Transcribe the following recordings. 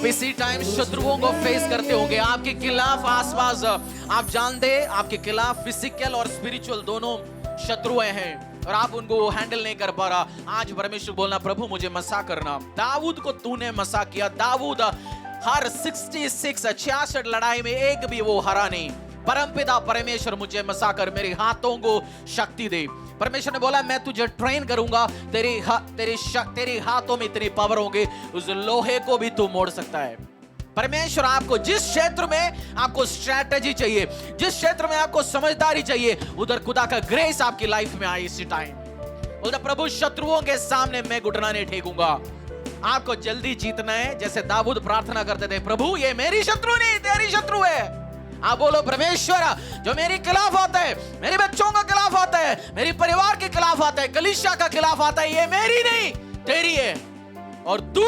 आप इसी टाइम शत्रुओं को फेस करते होंगे। आपके खिलाफ आसपास आप जानते हैं आपके खिलाफ फिजिकल और स्पिरिचुअल दोनों शत्रुएं हैं और आप उनको हैंडल नहीं कर पा रहा। आज परमेश्वर बोलना, प्रभु मुझे मसा करना। दाऊद को तूने मसा किया। दाऊद हर 66 लड़ाई में एक भी वो हरा नहीं। परमपिता परमेश्वर मुझे मसा कर मेरे हाथों को शक्ति दे। परमेश्वर ने बोला मैं तुझे ट्रेन करूंगा, तेरे हाथों में इतनी पावर होगी, उस लोहे को भी तू मोड़ सकता है। परमेश्वर आपको जिस क्षेत्र में आपको स्ट्रैटेजी चाहिए, जिस क्षेत्र में आपको समझदारी चाहिए, उधर खुदा का ग्रेस आपकी लाइफ में आए इसी टाइम। बोलता प्रभु शत्रुओं के सामने मैं घुटना नहीं टेकूंगा। आपको जल्दी जीतना है। जैसे दाऊद प्रार्थना करते थे, प्रभु ये मेरी शत्रु नहीं तेरी शत्रु है। आप बोलो परमेश्वर जो मेरे खिलाफ आता है, मेरे बच्चों के खिलाफ आता है, मेरे परिवार के खिलाफ आता है, कलीसिया का खिलाफ आता है, ये मेरी नहीं तेरी है। और तू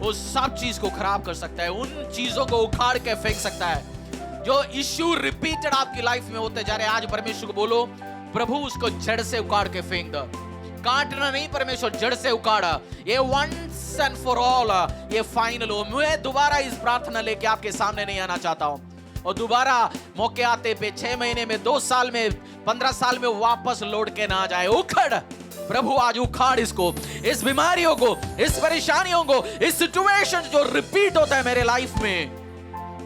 उस सब चीज को खराब कर सकता है, उन चीजों को उखाड़ के फेंक सकता है जो इश्यू रिपीटेड आपकी लाइफ में होते जा रहे हैं। आज परमेश्वर को बोलो प्रभु उसको जड़ से उखाड़ के फेंक दो। काटना नहीं, परमेश्वर जड़ से उखाड़ा। ये वंस एंड फॉर ऑल, ये फाइनल हो। मैं दोबारा इस प्रार्थना लेके आपके सामने नहीं आना चाहता हूं और दोबारा मौके आते पे 6 महीने में, 2 साल में, 15 साल में वापस लौट के ना जाए। उखड़ प्रभु, आज उखाड़ इसको, इस बीमारियों को, इस परेशानियों को, इस सिचुएशन जो रिपीट होता है मेरे लाइफ में।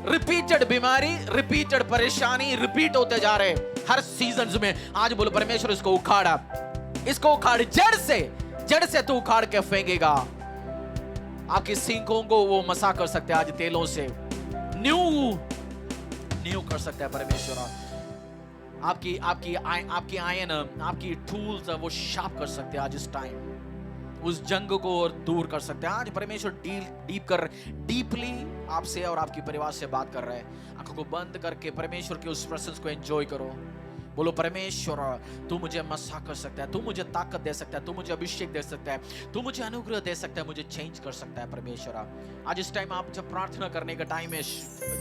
रिपीटेड बीमारी, रिपीटेड परेशानी रिपीट होते जा रहे हर सीजन में। आज बोलो परमेश्वर इसको उखाड़ा, इसको उखाड़, जड़ से तू उखाड़ के फेंकेगा। आपकी सींगों को वो मसा कर सकते हैं आज तेलों से, न्यू कर सकता है परमेश्वर। आपकी आयन, आपकी टूल्स वो शार्प कर सकते हैं आज इस टाइम। उस जंग को और दूर कर सकते हैं आज परमेश्वर। डीपली आपसे और आपके परिवार से बात कर रहा है। आंखों को बंद करके परमेश्वर के उस प्रेजेंस को एंजॉय करो। बोलो परमेश्वर तू मुझे मसा कर सकता है, तू मुझे ताकत दे सकता है, तू मुझे अभिषेक दे सकता है, तू मुझे अनुग्रह दे सकता है, मुझे चेंज कर सकता है परमेश्वर। आज इस टाइम आप जब प्रार्थना करने का टाइम है,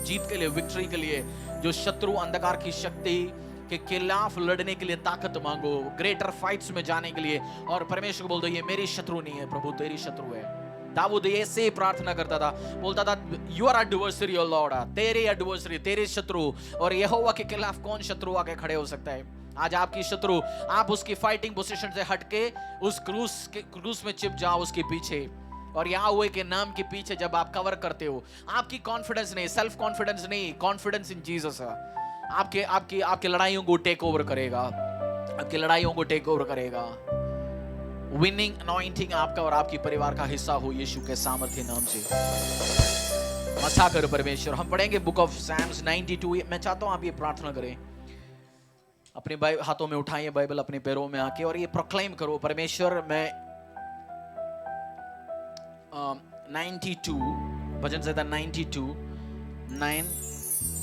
जीत के लिए, विक्ट्री के लिए, जो शत्रु अंधकार की शक्ति के खिलाफ लड़ने के लिए ताकत मांगो, ग्रेटर फाइट्स में जाने के लिए। और परमेश्वर को बोल दो ये मेरी शत्रु नहीं है प्रभु, तेरी शत्रु है। दाऊद ऐसे प्रार्थना करता था, बोलता था you are adversary O Lord, तेरे एडवर्सरी, तेरे शत्रु। और यहोवा के खिलाफ कौन शत्रु आके खड़े हो सकता है? आज आपकी शत्रु, आप उसकी फाइटिंग पोजीशन से हटके उस क्रूस में चिप जाओ उसके पीछे। और यहोवा के नाम के पीछे जब आप कवर करते हो, आपकी कॉन्फिडेंस नहीं, सेल्फ कॉन्फिडेंस नहीं, कॉन्फिडेंस इन जीसस आपके लड़ाइयों को टेक ओवर करेगा, आपकी लड़ाइयों को टेक ओवर करेगा। विनिंग अनॉइंटिंग आपका और आपकी परिवार का हिस्सा हो यीशु के सामर्थ्य नाम से। मसा करो परमेश्वर। हम पढ़ेंगे बुक ऑफ सैम्स 92। मैं चाहता हूं आप ये प्रार्थना करें, अपने हाथों में उठाइए बाइबल अपने पैरों में आके और ये प्रोक्लेम करो, परमेश्वर मैं 92 भजन संहिता 92 9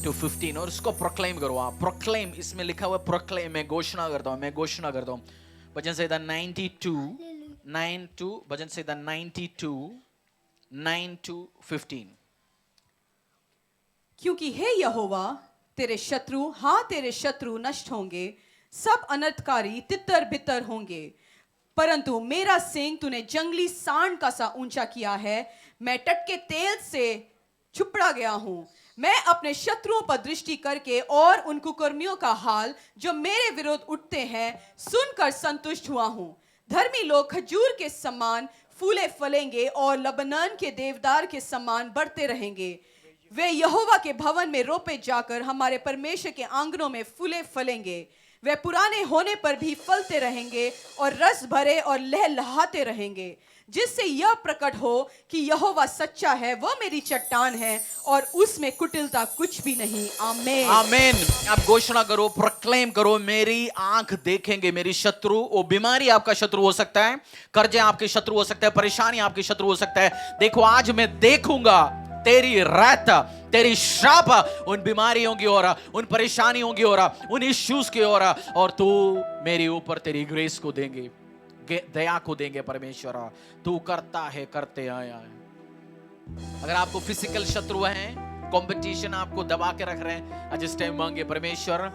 to 15 और इसको प्रोक्लेम करो आप। प्रोक्लेम, इसमें लिखा हुआ प्रोक्लेम, मैं घोषणा करता हूं। भजन संहिता 92 9 to भजन संहिता 92 9 to 15। क्योंकि हे यहोवा तेरे शत्रु नष्ट होंगे, सब अनर्थकारी तितर बितर होंगे। परंतु मेरा सिंग तूने जंगली सांड का सा ऊंचा किया है, मैं टटके तेल से छुपड़ा गया हूं। मैं अपने शत्रुओं पर दृष्टि करके और उन कुकर्मियों का हाल जो मेरे विरुद्ध उठते हैं सुनकर संतुष्ट हुआ हूं। धर्मी लोग खजूर के समान फूले फलेंगे और लबनान के देवदार के समान बढ़ते रहेंगे। वे यहोवा के भवन में रोपे जाकर हमारे परमेश्वर के आंगनों में फूले फलेंगे। वे पुराने होने पर भी फलते रहेंगे और रस भरे और लहलहाते रहेंगे, जिससे यह प्रकट हो कि यहोवा सच्चा है, वह मेरी चट्टान है और उसमें कुटिलता कुछ भी नहीं। आमीन आमीन। आप घोषणा करो, प्रोक्लेम करो, मेरी आंख देखेंगे मेरी शत्रु। वो बीमारी आपका शत्रु हो सकता है, कर्जे आपके शत्रु हो सकता है, परेशानी आपके शत्रु हो सकता है। देखो आज मैं देखूंगा तेरी रात, तेरी श्राप उन बीमारियों की ओर, उन परेशानियों की ओर, उन इश्यूज की ओर, और तू मेरे ऊपर तेरी ग्रेस को देंगे, दया को देंगे परमेश्वर। तू करता है, करते आया है। अगर आपको फिजिकल शत्रु हैं, कंपटीशन आपको दबा के रख रहे हैं, आज इस टाइम मांगे परमेश्वर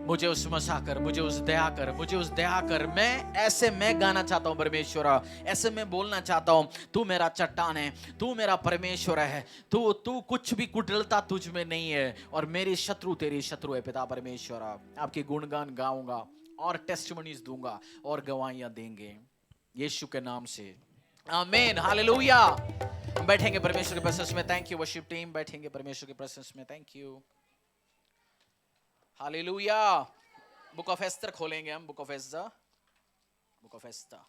मुझे उस मसा कर, मुझे उस दया कर, मुझे उस दया कर। मैं गाना चाहता हूँ परमेश्वर, ऐसे मैं बोलना चाहता हूँ, तू मेरा चट्टान है, तू मेरा परमेश्वर है, तू कुछ भी कुटिलता तुझ में नहीं है, और मेरी शत्रु तेरी शत्रु है। पिता परमेश्वर, आपके गुणगान गाऊंगा और टेस्टिमनीज दूंगा और गवाहियां देंगे यीशु के नाम से, आमीन, हालेलुया। बैठेंगे परमेश्वर के प्रेजेंस में। थैंक यू वर्शिप टीम, बैठेंगे परमेश्वर के प्रेजेंस में। Thank you, hallelujah. Book of Esther खोलेंगे हम, book of Esther, book of Esther.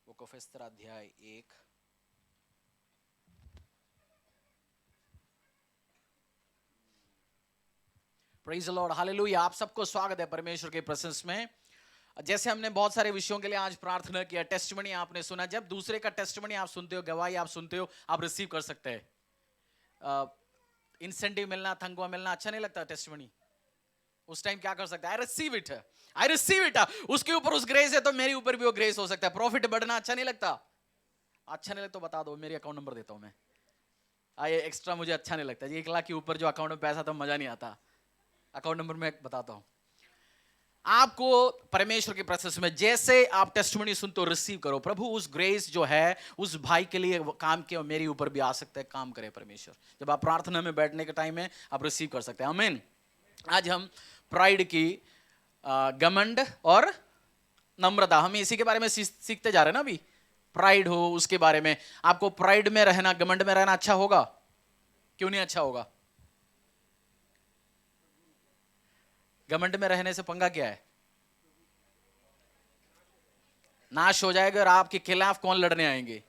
Book of Esther अध्याय 1। Praise the Lord, hallelujah. आप सबको स्वागत है परमेश्वर के प्रेजेंस में। जैसे हमने बहुत सारे विषयों के लिए आज प्रार्थना किया, टेस्टिमनी आपने सुना। जब दूसरे का टेस्टिमनी आप सुनते हो, गवाही आप सुनते हो, आप रिसीव कर सकते हैं। इंसेंटिव मिलना, तनख्वाह मिलना अच्छा नहीं लगता टेस्टिमनी? उस टाइम क्या कर सकता है? I receive it, I receive it. उसके ऊपर उस ग्रेस है तो मेरे ऊपर भी वो ग्रेस हो सकता है। प्रॉफिट बढ़ना अच्छा नहीं लगता? अच्छा नहीं लगता तो बता दो, मेरी अकाउंट नंबर देता हूं मैं। आइए, एक्स्ट्रा मुझे अच्छा नहीं लगता जी। 1 लाख के ऊपर जो अकाउंट में पैसा तो मजा नहीं आता। अकाउंट नंबर मैं बताता हूं आपको परमेश्वर के प्रेजेंस में। जैसे आप टेस्टिमनी सुनते हो, रिसीव करो। प्रभु उस ग्रेस जो है उस भाई के लिए काम किया, मेरे ऊपर भी आ सकता है, काम करे परमेश्वर। जब आप प्रार्थना में बैठने के टाइम में आप रिसीव कर सकते हैं, आमीन। आज हम प्राइड की, घमंड और नम्रता, हम इसी के बारे में सीखते जा रहे हैं ना अभी। प्राइड हो, उसके बारे में। आपको प्राइड में रहना, घमंड में रहना अच्छा होगा? क्यों नहीं अच्छा होगा? घमंड में रहने से पंगा क्या है? नाश हो जाएगा। और आपके खिलाफ कौन लड़ने आएंगे?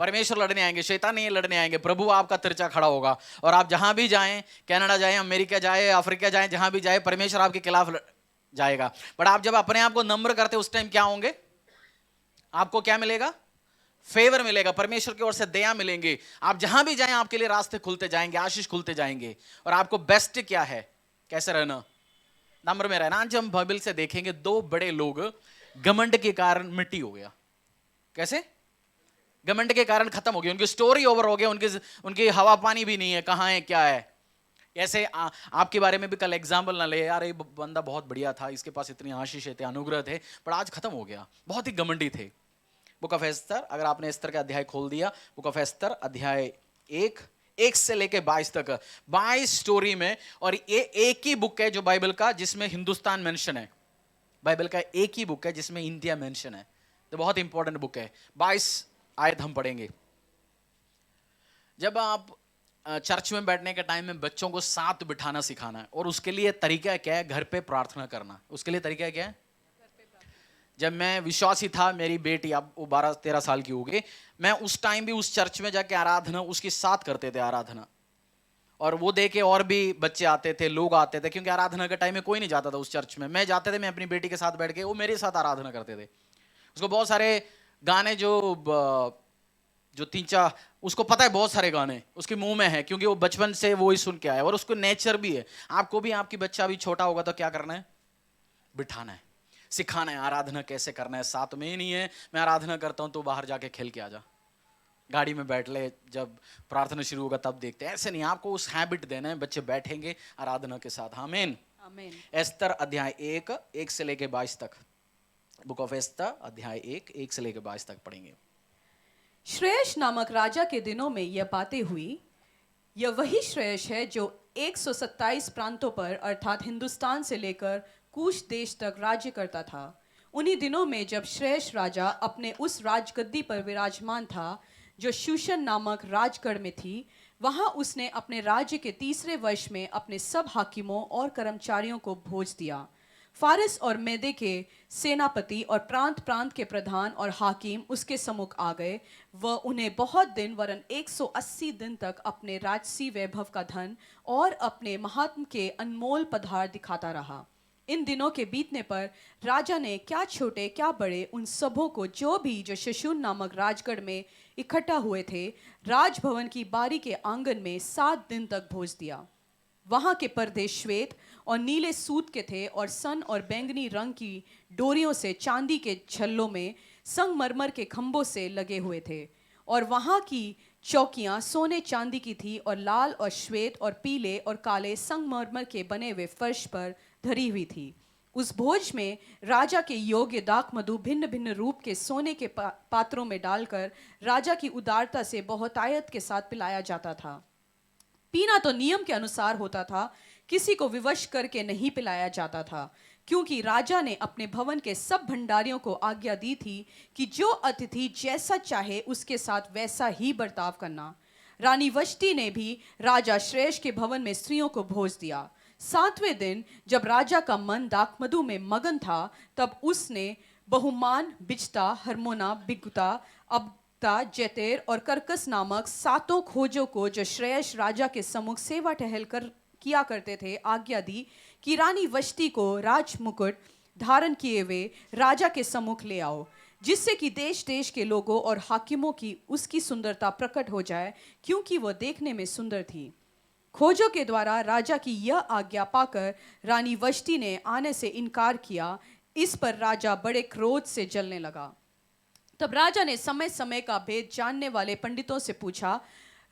परमेश्वर लड़ने आएंगे, शैतान नहीं लड़ने आएंगे। प्रभु आपका तिरछा खड़ा होगा, और आप जहां भी जाएं, कनाडा जाएं, अमेरिका जाएं, अफ्रीका जाएं, जहां भी जाएं, परमेश्वर आपके खिलाफ जाएगा। बट आप जब अपने आप को नम्र करते उस टाइम क्या होंगे? आपको क्या मिलेगा? फेवर मिलेगा, परमेश्वर की ओर से दया मिलेंगे। आप जहां भी जाएं आपके लिए रास्ते खुलते जाएंगे, आशीष खुलते जाएंगे। और आपको बेस्ट क्या है? कैसे रहना? नम्र में रहना। आज हम बाइबल से देखेंगे 2 बड़े लोग घमंड के कारण मिट्टी हो गया। कैसे? घमंड के कारण खत्म हो गया, उनकी स्टोरी ओवर हो गया, उनकी हवा पानी भी नहीं है, कहां है, क्या है। ऐसे आपके बारे में भी कल एग्जाम्पल ना ले, यार ये बंदा बहुत बढ़िया था, इसके पास इतनी आशीष थे, अनुग्रह थे, पर आज खत्म हो गया, बहुत ही घमंडी थे। बुक ऑफ एस्तर, अगर आपने एस्तर का अध्याय खोल दिया, बुक ऑफ एस्तर अध्याय 1 से लेके 22 तक, 22 स्टोरी में। और ये एक ही बुक है जो बाइबल का जिसमें हिंदुस्तान मेंशन है। बाइबल का एक ही बुक है जिसमें इंडिया मेंशन है। तो बहुत इंपॉर्टेंट बुक है। 22 आयत हम पढ़ेंगे। जब आप चर्च में बैठने के टाइम में बच्चों को साथ बिठाना सिखाना है, और उसके लिए तरीका क्या है? घर पे प्रार्थना करना। उसके लिए तरीका क्या है? जब मैं विश्वासी था, मेरी बेटी अब वो 12-13 साल की हो गई, मैं उस टाइम भी उस चर्च में जाके आराधना उसके साथ करते थे, आराधना। और वो देखे और भी बच्चे आते थे, लोग आते थे, क्योंकि आराधना के टाइम में कोई नहीं जाता था उस चर्च में। मैं जाते थे, मैं अपनी बेटी के साथ बैठ के, वो मेरे साथ आराधना करते थे। उसको बहुत सारे गाने जो 3-4 उसको पता है, बहुत सारे गाने उसके मुंह में है, क्योंकि वो बचपन से वो ही सुन के आया, और उसको नेचर भी है। आपको भी, आपकी बच्चा भी छोटा होगा तो क्या करना है? बिठाना है, सिखाना है आराधना कैसे करना है। साथ में ही नहीं है मैं आराधना करता हूं तो बाहर जाके खेल के आ जा, गाड़ी में बैठ ले, जब प्रार्थना शुरू होगा तब देखते हैं। ऐसे नहीं, आपको उस हैबिट देना है। बच्चे बैठेंगे आराधना के साथ, आमीन। एस्तर अध्याय 1 से लेके 22 तक। बुक ऑफ एस्तर अध्याय 1 से लेके 22 तक पढ़ेंगे। श्रेयस नामक राजा के दिनों में यह बातें हुई। यह वही श्रेयस है जो 127 प्रांतों पर अर्थात हिंदुस्तान से लेकर कूश देश तक राज्य करता था। उन्हीं दिनों में जब श्रेयस राजा अपने उस राजगद्दी पर विराजमान था जो शूशन नामक राजगढ़ में थी, वहां उसने अपने राज्य के 3रे वर्ष में अपने सब हाकिमों और कर्मचारियों को भोज दिया। फारिस और मेदे के सेनापति और प्रांत प्रांत के प्रधान और हाकिम उसके सम्मुख आ गए। वह उन्हें बहुत दिन वरन 180 दिन तक अपने राजसी वैभव का धन और अपने महात्म के अनमोल पदार्थ दिखाता रहा। इन दिनों के बीतने पर राजा ने क्या छोटे क्या बड़े उन सबों को जो शशून नामक राजगढ़ में इकट्ठा हुए थे, राजभवन की बारी के आंगन में 7 दिन तक भोज दिया। वहां के पर्दे श्वेत और नीले सूत के थे और सन और बैंगनी रंग की डोरियों से चांदी के छल्लों में संगमरमर के खंभों से लगे हुए थे। और वहां की चौकियां सोने चांदी की थी और लाल और श्वेत और पीले और काले संगमरमर के बने हुए फर्श पर धरी हुई थी। उस भोज में राजा के योग्य दाख मधु भिन्न भिन्न रूप के सोने के पात्रों में डालकर राजा की उदारता से बहुतायत के साथ पिलाया जाता था। पीना तो नियम के अनुसार होता था, किसी को विवश करके नहीं पिलाया जाता था, क्योंकि राजा ने अपने भवन के सब भंडारियों को आज्ञा दी थी कि जो अतिथि जैसा चाहे उसके साथ वैसा ही बर्ताव करना। रानी वष्टी ने भी राजा श्रेष्ठ के भवन में स्त्रियों को भोज दिया। 7वें दिन जब राजा का मन दाखमधु में मगन था, तब उसने बहुमान, बिजता, हरमोना, बिगुता, अबता, जेतेर और करकस नामक 7 खोजों को जो श्रेयस राजा के सम्मुख सेवा टहल कर किया करते थे आज्ञा दी कि रानी वष्टी को राजमुकुट धारण किए हुए राजा के सम्मुख ले आओ, जिससे कि देश देश के लोगों और हाकिमों की उसकी सुंदरता प्रकट हो जाए, क्योंकि वह देखने में सुंदर थी। खोजों के द्वारा राजा की यह आज्ञा पाकर रानी वष्टी ने आने से इनकार किया। इस पर राजा बड़े क्रोध से जलने लगा। तब राजा ने समय समय का भेद जानने वाले पंडितों से पूछा।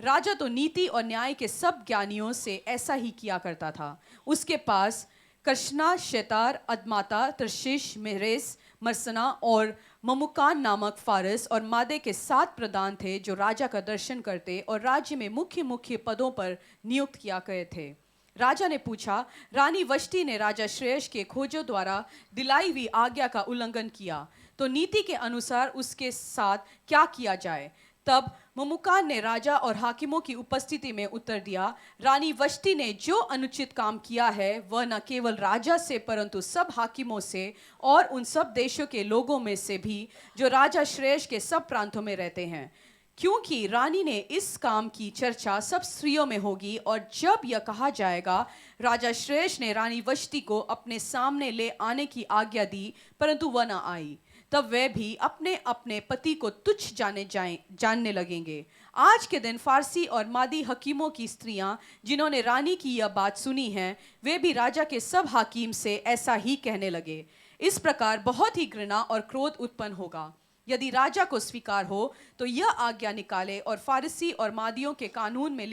राजा तो नीति और न्याय के सब ज्ञानियों से ऐसा ही किया करता था। उसके पास कृष्णा, शेतार, अदमाता, तर्शीश, मेरेस, मरसना और ममुकान नामक फारस और मादे के 7 प्रधान थे, जो राजा का दर्शन करते और राज्य में मुख्य मुख्य पदों पर नियुक्त किया गए थे। राजा ने पूछा, रानी वष्टी ने राजा श्रेयस के खोजों द्वारा दिलाई हुई आज्ञा का उल्लंघन किया, तो नीति के अनुसार उसके साथ क्या किया जाए? तब ममुकान ने राजा और हाकिमों की उपस्थिति में उत्तर दिया, रानी वष्टी ने जो अनुचित काम किया है वह न केवल राजा से परंतु सब हाकिमों से और उन सब देशों के लोगों में से भी जो राजा श्रेयस के सब प्रांतों में रहते हैं, क्योंकि रानी ने इस काम की चर्चा सब स्त्रियों में होगी। और जब यह कहा जाएगा, राजा श्रेयस ने रानी वष्टी को अपने सामने ले आने की आज्ञा दी, परंतु वह न आई, तब वे भी अपने अपने पति को तुच्छ जानने लगेंगे। आज के दिन फारसी और मादी हकीमों की स्त्रियां जिन्होंने रानी की यह बात सुनी है, वे भी राजा के सब हाकिम से ऐसा ही कहने लगे। इस प्रकार बहुत ही घृणा और क्रोध उत्पन्न होगा। यदि राजा को स्वीकार हो तो यह आज्ञा निकाले और फारसी और मादियों के कानून में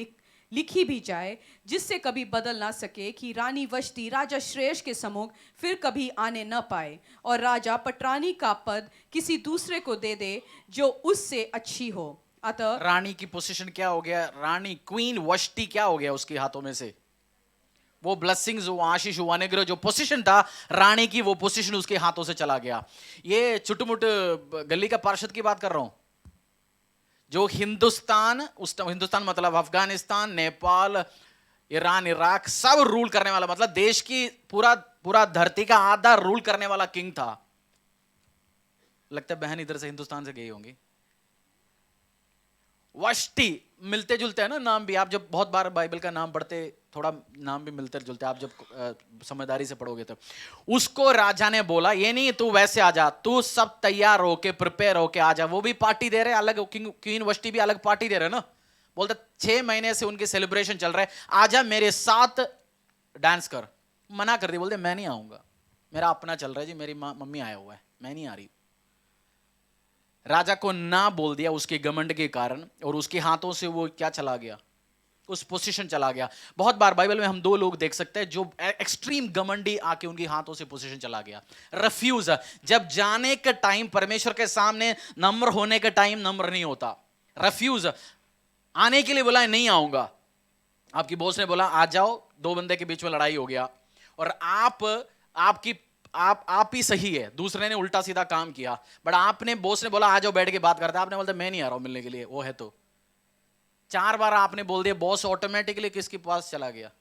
लिखी भी जाए, जिससे कभी बदल ना सके, कि रानी वष्टी राजा श्रेयस के सम्मुख फिर कभी आने न पाए, और राजा पटरानी का पद किसी दूसरे को दे दे जो उससे अच्छी हो। अतः रानी की पोजीशन क्या हो गया? रानी क्वीन वष्टी क्या हो गया उसके हाथों में से? वो ब्लेसिंग्स, वो आशीष, वो अनुग्रह, जो पोजीशन था रानी की, वो पोजीशन उसके हाथों से चला गया। ये छुटमुट गली का पार्षद की बात कर रहा हूं, जो हिंदुस्तान, हिंदुस्तान मतलब अफगानिस्तान, नेपाल, ईरान, इराक सब रूल करने वाला, मतलब देश की पूरा धरती का आधा रूल करने वाला किंग था। लगता है बहन इधर से हिंदुस्तान से गई होंगी। वष्टी मिलते जुलते हैं ना नाम भी, आप जब बहुत बार बाइबल का नाम पढ़ते थोड़ा नाम भी मिलते जुलते, आप जब समझदारी से पढ़ोगे तो। उसको राजा ने बोला, ये नहीं तू वैसे आ जा, तू सब तैयार होके प्रिपेयर होके आ जा। वो भी पार्टी दे रहे अलग, क्वीन वष्टी भी अलग पार्टी दे रहे ना। बोलते 6 महीने से उनके सेलिब्रेशन चल रहे, आजा मेरे साथ डांस कर। मना कर दी, बोलते मैं नहीं आऊंगा, मेरा अपना चल रहा है जी, मेरी मम्मी आया हुआ है, मैं नहीं आ रही। राजा को ना बोल दिया उसके घमंड के कारण, और उसके हाथों से वो क्या चला गया, उस पोजीशन चला गया। बहुत बार बाइबल में हम 2 लोग देख सकते हैं जो एक्सट्रीम घमंडी आके उनके हाथों से पोजीशन चला गया। रिफ्यूज, जब जाने का टाइम, परमेश्वर के सामने नम्र होने का टाइम नम्र नहीं होता। रिफ्यूज, आने के लिए बोला नहीं आऊंगा, आपकी बॉस ने बोला आ जाओ, 2 बंदे के बीच में लड़ाई हो गया और आप ही सही है, दूसरे ने उल्टा सीधा काम किया, बट आपने, बॉस ने बोला आ जाओ बैठ के बात करते हैं, आपने बोलता मैं नहीं आ रहा हूं मिलने के लिए, वो है तो 4 बार आपने बोल दिया, बॉस ऑटोमेटिकली किसके पास चला गया?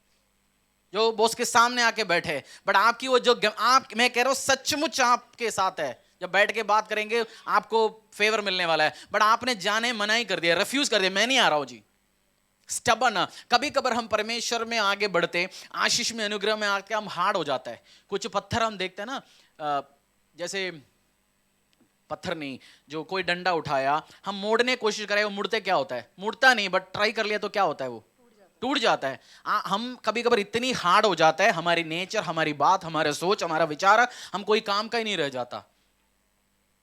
जो बॉस के सामने आके बैठे। बट आपकी वो जो मैं कह रहा हूं सचमुच आपके साथ है, जब बैठ के बात करेंगे आपको फेवर मिलने वाला है, बट आपने जाने मना ही कर दिया, रिफ्यूज कर दिया, मैं नहीं आ रहा हूं जी। स्टबन, कभी कभार हम परमेश्वर में आगे बढ़ते, आशीष में, अनुग्रह में आके हम हार्ड हो जाता है। कुछ पत्थर हम देखते हैं ना, जैसे पत्थर नहीं, जो कोई डंडा उठाया, हम मोड़ने की कोशिश करें, वो मुड़ते क्या होता है? मुड़ता नहीं, बट ट्राई कर लिया तो क्या होता है? वो टूट जाता है। हम कभी कभार इतनी हार्ड हो जाता है, हमारी नेचर, हमारी बात, हमारे सोच, हमारा विचार, हम कोई काम का ही नहीं रह जाता,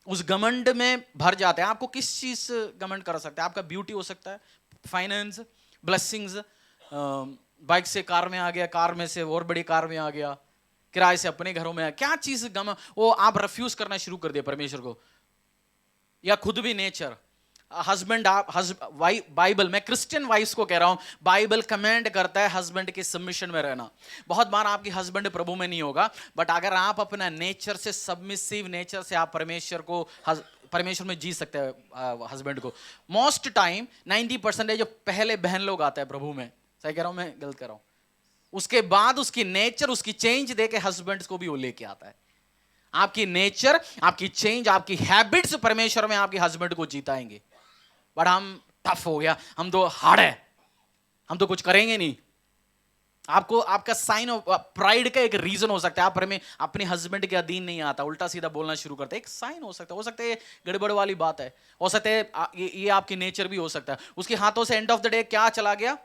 उस घमंड में भर जाते हैं। आपको किस चीज से घमंड कर सकता है? आपका ब्यूटी हो सकता है, फाइनेंस, ब्लेसिंग्स, बाइक से कार में आ गया, कार में से और बड़ी कार में आ गया, किराए से अपने घरों में, क्या चीज गम वो आप रिफ्यूज करना शुरू कर दिया परमेश्वर को, या खुद भी नेचर। हस्बैंड, आप बाइबल, मैं क्रिश्चियन वाइफ्स को कह रहा हूं, बाइबल कमेंड करता है हस्बैंड के सबमिशन में रहना। बहुत बार आपकी हस्बैंड प्रभु में नहीं होगा, बट अगर आप अपना नेचर से, सबमिसिव नेचर से आप परमेश्वर में जी सकते हैं हस्बैंड को। मोस्ट टाइम 90% जो पहले बहन लोग आता है प्रभु में, सही कह रहा हूं मैं, गलत कह रहा हूं, उसके बाद उसकी नेचर, उसकी चेंज देके हस्बैंड को भी वो लेके आता है। आपकी नेचर, आपकी चेंज, आपकी हैबिट्स परमेश्वर में आपके हस्बैंड को जीताएंगे। बट हम टफ हो गया, हम तो हार्ड है, हम तो कुछ करेंगे नहीं। आपको आपका साइन ऑफ प्राइड का एक रीजन हो सकता है, आप अपने हस्बैंड के अधीन नहीं आता, उल्टा सीधा बोलना शुरू करते हैं, एक साइन हो सकता है गड़बड़ वाली बात है, हो सकता है ये आपकी नेचर भी हो सकता है। उसके हाथों से एंड ऑफ द डे क्या चला गया?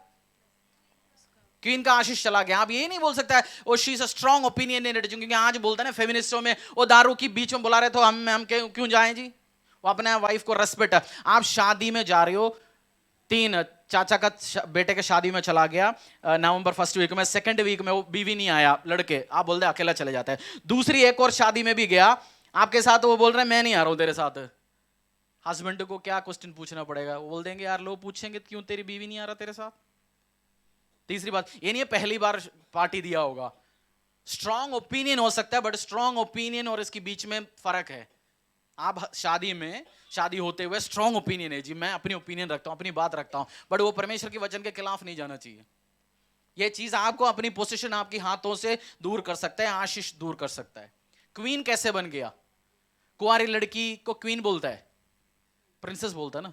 क्वीन का आशीष चला गया। आप ये नहीं बोल सकता है oh she is a strong opinion in religion, क्योंकि आज बोलता है ना फेमिनिस्टों में, वो दारू की बीच में बुला रहे तो हम क्यों जाएं जी? वो अपने वाइफ को रेस्पेक्ट। आप शादी में जा रहे हो, 3 चाचा का बेटे के शादी में चला गया नवंबर फर्स्ट वीक में, सेकंड वीक में वो बीवी नहीं आया लड़के, आप बोलते अकेला चले जाता है। दूसरी एक और शादी में भी गया आपके साथ, वो बोल रहे हैं मैं नहीं आ रहा हूं तेरे साथ। हस्बैंड को क्या क्वेश्चन पूछना पड़ेगा? वो बोल देंगे यार, लोग पूछेंगे क्यों तेरी बीवी नहीं आ रहा तेरे साथ। तीसरी बात ये नहीं है पहली बार पार्टी दिया होगा, स्ट्रांग ओपिनियन हो सकता है, बट स्ट्रांग ओपिनियन और इसके बीच में फर्क है। आप शादी होते हुए स्ट्रांग ओपिनियन है जी, मैं अपनी ओपिनियन रखता हूं, अपनी बात रखता हूं, बट वो परमेश्वर के वचन के खिलाफ नहीं जाना चाहिए। ये चीज आपको अपनी पोजीशन आपकी हाथों से दूर कर सकता है, आशीष दूर कर सकता है। क्वीन कैसे बन गया? कुंवारी लड़की को क्वीन बोलता है, प्रिंसेस बोलता है ना,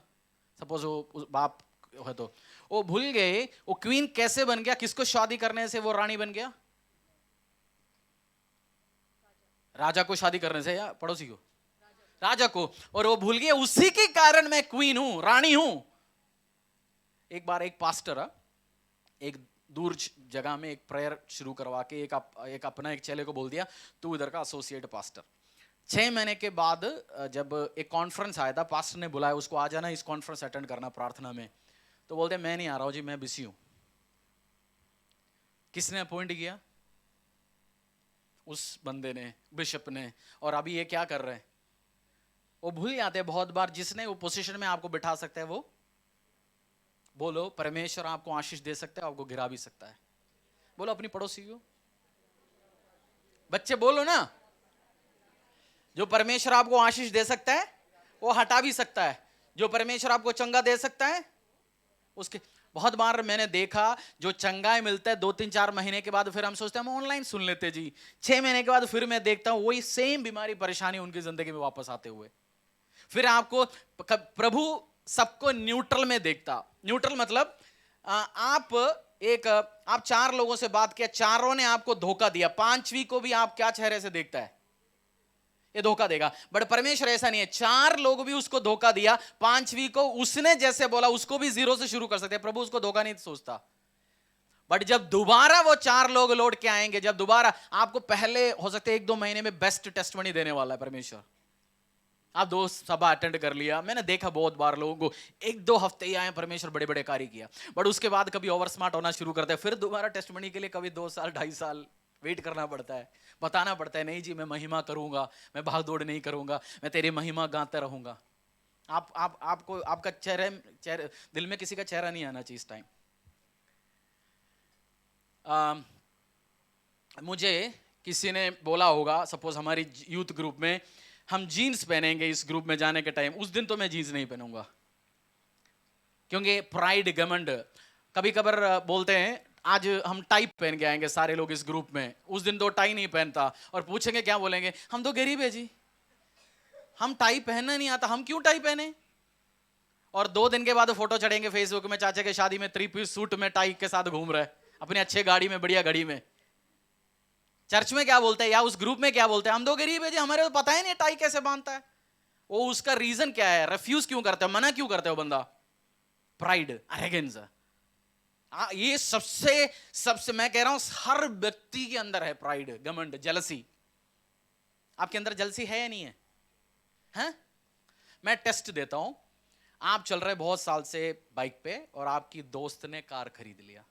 सपोज वो बाप है तो वो भूल गए वो क्वीन कैसे बन गया, किसको शादी करने से वो रानी बन गया? राजा को शादी करने से या पड़ोसी को? राजा को। और वो भूल गए उसी के कारण मैं क्वीन हूं, रानी हूं। एक बार एक पास्टर एक दूर जगह में एक प्रेयर शुरू करवा के एक अपना एक चेले को बोल दिया तू इधर का एसोसिएट पास्टर। 6 महीने के बाद जब एक कॉन्फ्रेंस आया था, पास्टर ने बुलाया उसको, आ जाना इस कॉन्फ्रेंस अटेंड करना प्रार्थना में। तो बोलते मैं नहीं आ रहा हूं जी, मैं बिजी हूं। किसने अपॉइंट किया? उस बंदे ने, बिशप ने। और अभी ये क्या कर रहे हैं? वो भूल जाते हैं बहुत बार जिसने वो पोजीशन में आपको बिठा सकता है वो। बोलो परमेश्वर आपको आशीष दे सकता है, आपको गिरा भी सकता है। बोलो अपनी पड़ोसी को, बच्चे बोलो ना, जो परमेश्वर आपको आशीष दे सकता है वो हटा भी सकता है। जो परमेश्वर आपको चंगा दे सकता है उसके, बहुत बार मैंने देखा जो चंगाई मिलता है 2-3-4 महीने के बाद फिर हम सोचते हैं हम ऑनलाइन सुन लेते जी, 6 महीने के बाद फिर मैं देखता हूं वही सेम बीमारी परेशानी उनकी जिंदगी में वापस आते हुए। फिर आपको प्रभु सबको न्यूट्रल में देखता। न्यूट्रल मतलब आप 4 लोगों से बात किया, चारों ने आपको धोखा दिया, 5वीं को भी आप क्या चेहरे से देखता है? ये धोखा देगा। बट परमेश्वर ऐसा नहीं है, 4 लोग भी उसको धोखा दिया, 5वीं को उसने जैसे बोला उसको भी 0 से शुरू कर सकते हैं। प्रभु उसको धोखा नहीं सोचता। बट जब दोबारा वो 4 लोग लौट के आएंगे, जब दोबारा आपको, पहले हो सकते 1-2 महीने में बेस्ट टेस्टमनी देने वाला है परमेश्वर। आप 2 सभा अटेंड कर लिया, मैंने देखा बहुत बार लोगों को 1-2 हफ्ते ही आए, परमेश्वर बड़े बड़े कार्य किया, बट उसके बाद कभी ओवर स्मार्ट होना शुरू करते हैं, फिर दोबारा टेस्टमनी के लिए कभी 2 साल 2.5 साल वेट करना पड़ता है, बताना पड़ता है नहीं जी मैं महिमा करूंगा, मैं भाग दौड़ नहीं करूंगा, मैं तेरी महिमा गाता रहूंगा। आपको आपका चेहरे दिल में किसी का चेहरा नहीं आना चाहिए इस टाइम। मुझे किसी ने बोला होगा, सपोज हमारी यूथ ग्रुप में हम जीन्स पहनेंगे इस ग्रुप में जाने के टाइम, उस दिन तो मैं जीन्स नहीं पहनूंगा, क्योंकि प्राइड घमंड। कभी कभार बोलते हैं आज हम टाई पहन के आएंगे सारे लोग इस ग्रुप में, उस दिन तो टाई नहीं पहनता, और पूछेंगे क्या बोलेंगे, हम तो गरीब है जी, हम टाई पहनना नहीं आता, हम क्यों टाई पहने। और 2 दिन के बाद फोटो चढ़ेंगे फेसबुक में, चाचा के शादी में 3 पीस सूट में टाई के साथ घूम रहे अपने अच्छे गाड़ी में, बढ़िया गाड़ी में। चर्च में क्या बोलते हैं या उस ग्रुप में क्या बोलते हैं, हम तो गरीब है जी, हमारे तो पता ही नहीं टाई कैसे बांधता है। वो उसका रीजन क्या है, रिफ्यूज क्यों करते हो, मना क्यों करते हो बंदा? प्राइड, अरेगेंस। ये सबसे सबसे मैं कह रहा हूं हर व्यक्ति के अंदर है प्राइड, घमंड, जेलसी। आपके अंदर जेलसी है या नहीं है? हैं? मैं टेस्ट देता हूं। आप चल रहे बहुत साल से बाइक पे और आपकी दोस्त ने कार खरीद लिया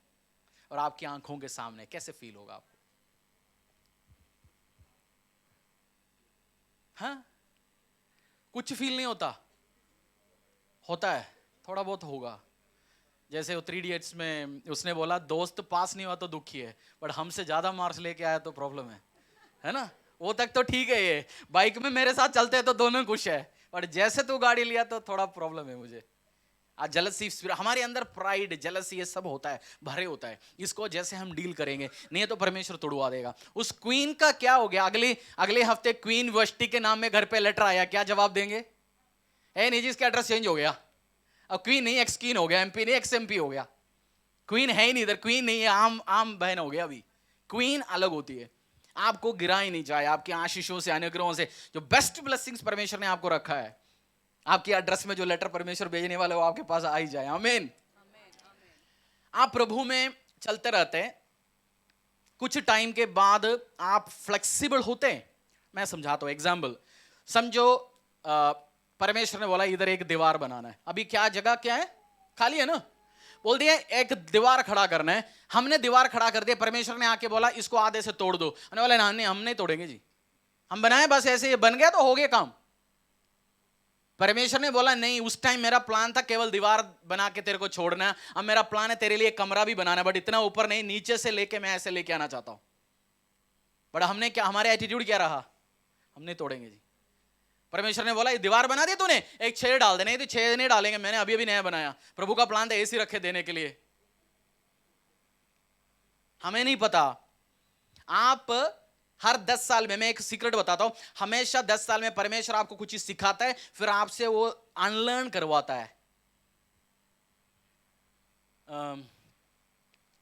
और आपकी आंखों के सामने, कैसे फील होगा आपको? हाँ? कुछ फील नहीं होता? होता है, थोड़ा बहुत होगा। जैसे वो 3 इडियट्स में उसने बोला दोस्त पास नहीं हुआ तो दुखी है, बट हमसे ज्यादा मार्क्स लेके आया तो प्रॉब्लम है ना? वो तक तो ठीक है, ये बाइक में मेरे साथ चलते हैं तो दोनों खुश है, बट जैसे तू गाड़ी लिया तो थोड़ा प्रॉब्लम है मुझे। आज जेलसी, हमारे अंदर प्राइड, जेलसी, ये सब होता है, भरे होता है। इसको जैसे हम डील करेंगे, नहीं तो परमेश्वर तोड़वा देगा। उस क्वीन का क्या हो गया? अगले हफ्ते क्वीन वष्टी के नाम में घर पे लेटर आया, क्या जवाब देंगे? नहीं जी, इसका एड्रेस चेंज हो गया, अब क्वीन नहीं एक्स क्वीन हो गया, एमपी नहीं एक्स एमपी हो गया। क्वीन है ही नहीं इधर, क्वीन नहीं है, आम बहन हो गया। अभी क्वीन अलग होती है। आपको गिरा ही नहीं जाए, आपके आशीषों से, अनुग्रहों से, जो बेस्ट ब्लेसिंग्स परमेश्वर ने आपको रखा है, आपकी एड्रेस में जो लेटर परमेश्वर भेजने वाले वो आपके पास आ ही जाए। आमीन। आप प्रभु में चलते रहते हैं, कुछ टाइम के बाद आप फ्लेक्सिबल होते हैं। मैं समझाता हूं, एग्जाम्पल समझो, परमेश्वर ने बोला इधर एक दीवार बनाना है। अभी क्या जगह क्या है? खाली है ना? बोल दिया एक दीवार खड़ा करना है। हमने दीवार खड़ा कर दिया, परमेश्वर ने आके बोला इसको आधे से तोड़ दो। अने वाले ना, नहीं हम नहीं तोड़ेंगे जी, हम बनाए बस ऐसे, ये बन गया तो हो गया काम। परमेश्वर ने बोला नहीं, उस टाइम मेरा प्लान था केवल दीवार बना के तेरे को छोड़ना, अब मेरा प्लान है तेरे लिए कमरा भी बनाना, बट इतना ऊपर नहीं, नीचे से लेके मैं ऐसे लेके आना चाहता हूं। बट हमने क्या, हमारे एटीट्यूड क्या रहा? हम नहीं तोड़ेंगे जी। परमेश्वर ने बोला ये दीवार बना दी तूने, एक छेद डाल देने, तो छेद नहीं डालेंगे, मैंने अभी अभी नया बनाया। प्रभु का प्लान था एसी रखे देने के लिए, हमें नहीं पता। आप हर 10 साल में, मैं एक सीक्रेट बताता हूं, हमेशा 10 साल में परमेश्वर आपको कुछ चीज सिखाता है, फिर आपसे वो अनलर्न करवाता है।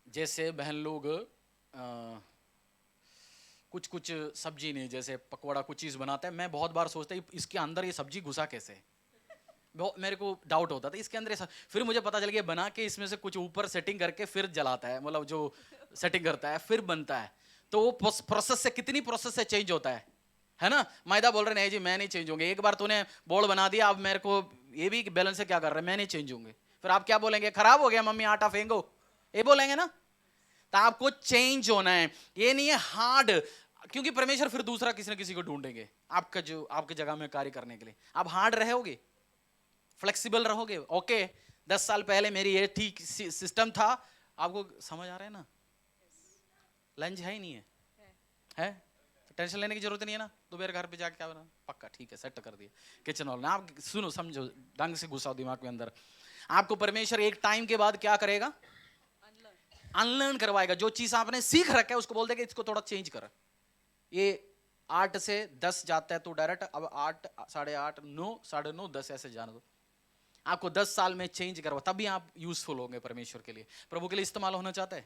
जैसे बहन लोग कुछ सब्जी नहीं, जैसे पकौड़ा कुछ चीज बनाता है, मैं बहुत बार सोचता हूँ इसके अंदर ये सब्जी घुसा कैसे, मेरे को डाउट होता था इसके अंदर। फिर मुझे पता चल गया बना के इसमें से कुछ ऊपर सेटिंग करके फिर जलाता है, मतलब जो सेटिंग करता है फिर बनता है। तो वो प्रोसेस से, कितनी प्रोसेस से चेंज होता है ना? मैदा बोल रहे नहीं जी मैं नहीं चेंज होंगे, एक बार तूने बोल बना दिया, अब मेरे को ये भी बैलेंस से क्या कर रहा है, मैं नहीं चेंज होंगे। फिर आप क्या बोलेंगे? खराब हो गया मम्मी आटा फेंको, ये बोलेंगे ना? तो आपको चेंज होना है, ये नहीं है हार्ड, क्योंकि परमेश्वर फिर दूसरा किसी न किसी को ढूंढेंगे आपका, जो आपकी जगह में कार्य करने के लिए। आप हार्ड रहोगे, फ्लेक्सिबल रहोगे। ओके 10 साल पहले मेरी ये ठीक सिस्टम था, आपको समझ आ रहा है ना? लंच है ही नहीं है तो टेंशन लेने की जरूरत नहीं है ना। दोपहर घर पे जाके क्या बना, पक्का ठीक है सेट कर दिया किचन हॉल में। आप सुनो समझो, ढंग से घुसाओ दिमाग में अंदर। आपको परमेश्वर एक टाइम के बाद क्या करेगा? अनलर्न करवाएगा। जो चीज आपने सीख रखा है उसको बोल देगा इसको थोड़ा चेंज कर। ये 8 से 10 जाता है तो डायरेक्ट अब 8, 8:30, 9, 9:30, 10 ऐसे जाना दो। आपको 10 साल में चेंज करवा, तभी आप यूजफुल होंगे परमेश्वर के लिए, प्रभु के लिए इस्तेमाल होना चाहता है।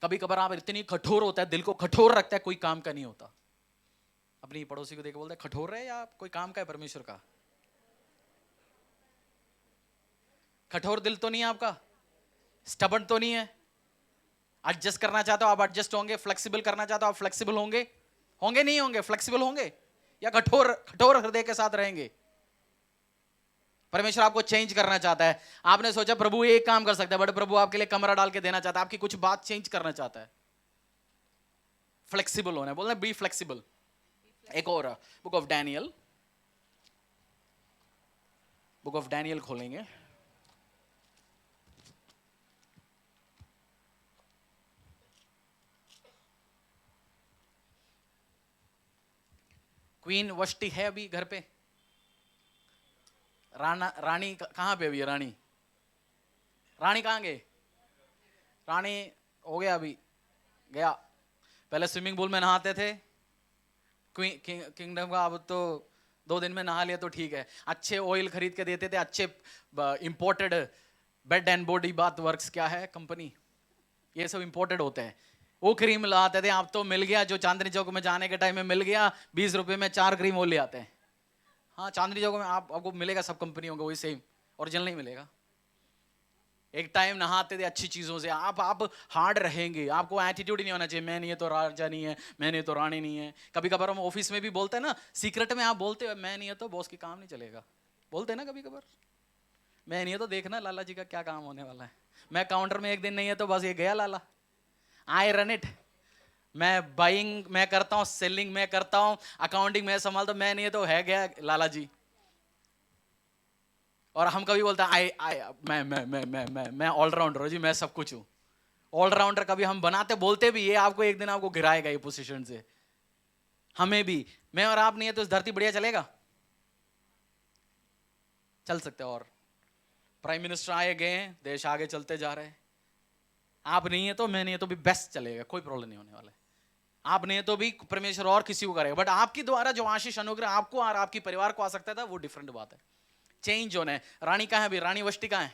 कभी कभार आप इतनी कठोर होता है, दिल को कठोर रखता है, कोई काम का नहीं होता। अपनी पड़ोसी को देख बोलता है कठोर है या कोई काम का है परमेश्वर का? कठोर दिल तो नहीं है आपका, स्टबर्न तो नहीं है। एडजस्ट करना चाहते हो आप एडजस्ट होंगे, फ्लेक्सिबल करना चाहते हो आप फ्लेक्सिबल होंगे, होंगे नहीं होंगे? फ्लेक्सिबल होंगे या कठोर हृदय के साथ रहेंगे? परमेश्वर आपको चेंज करना चाहता है। आपने सोचा प्रभु एक काम कर सकता है, बट प्रभु आपके लिए कमरा डाल के देना चाहता है, आपकी कुछ बात चेंज करना चाहता है। फ्लेक्सिबल होना है, बोलना बी फ्लेक्सिबल। एक और बुक ऑफ डैनियल खोलेंगे। क्वीन वष्टी है अभी घर पे? रानी कहां पे? अभी रानी कहां गए? रानी हो गया, अभी गया। पहले स्विमिंग पूल में नहाते थे किंगडम का, अब तो 2 दिन में नहा लिया तो ठीक है। अच्छे ऑयल खरीद के देते थे, अच्छे imported bed and body bath works क्या है कंपनी, ये सब इंपोर्टेड होते हैं। वो क्रीम लाते थे, आप तो मिल गया जो चांदनी चौक में जाने के टाइम में मिल गया, 20 रुपए में 4 क्रीम वो ले आते हैं। हाँ चांदनी चौक में आपको मिलेगा, सब कंपनियों का वही सेम, ओरिजिनल नहीं मिलेगा। एक टाइम नहाते थे अच्छी चीजों से। आप हार्ड रहेंगे, आपको एटीट्यूड ही नहीं होना चाहिए, मैं नहीं है तो राजा नहीं है, मैं नहीं तो रानी नहीं है। कभी कभार हम ऑफिस में भी बोलते हैं ना, सीक्रेट में आप बोलते हो मैं नहीं है तो बॉस की काम नहीं चलेगा, बोलते हैं ना कभी कभार। मैं नहीं है तो देखना लाला जी का क्या काम होने वाला है, मैं काउंटर में एक दिन नहीं है तो बस ये गया लाला, आई रन इट, मैं बाइंग मैं करता हूँ, सेलिंग मैं करता हूँ, अकाउंटिंग मैं संभालता हूँ, मैं नहीं है तो है गया लाला जी। और हम कभी बोलते हैं आई मैं ऑलराउंडर हूँ जी, मैं सब कुछ हूँ। ऑलराउंडर कभी हम बनाते बोलते भी, ये आपको एक दिन आपको गिराएगा ये पोजीशन से, हमें भी। मैं और आप नहीं है तो इस धरती बढ़िया चलेगा, चल सकते। और प्राइम मिनिस्टर आए गए हैं, देश आगे चलते जा रहे हैं। आप नहीं है तो मैं नहीं है तो भी बेस्ट चलेगा, कोई प्रॉब्लम नहीं होने वाला है। आप नहीं है तो भी परमेश्वर और किसी को करेगा, बट आपकी द्वारा जो आशीष अनुग्रह आपको और आपकी परिवार को आ सकता था वो डिफरेंट बात है। चेंज होना है। रानी कहाँ है अभी? रानी वष्टी कहाँ है?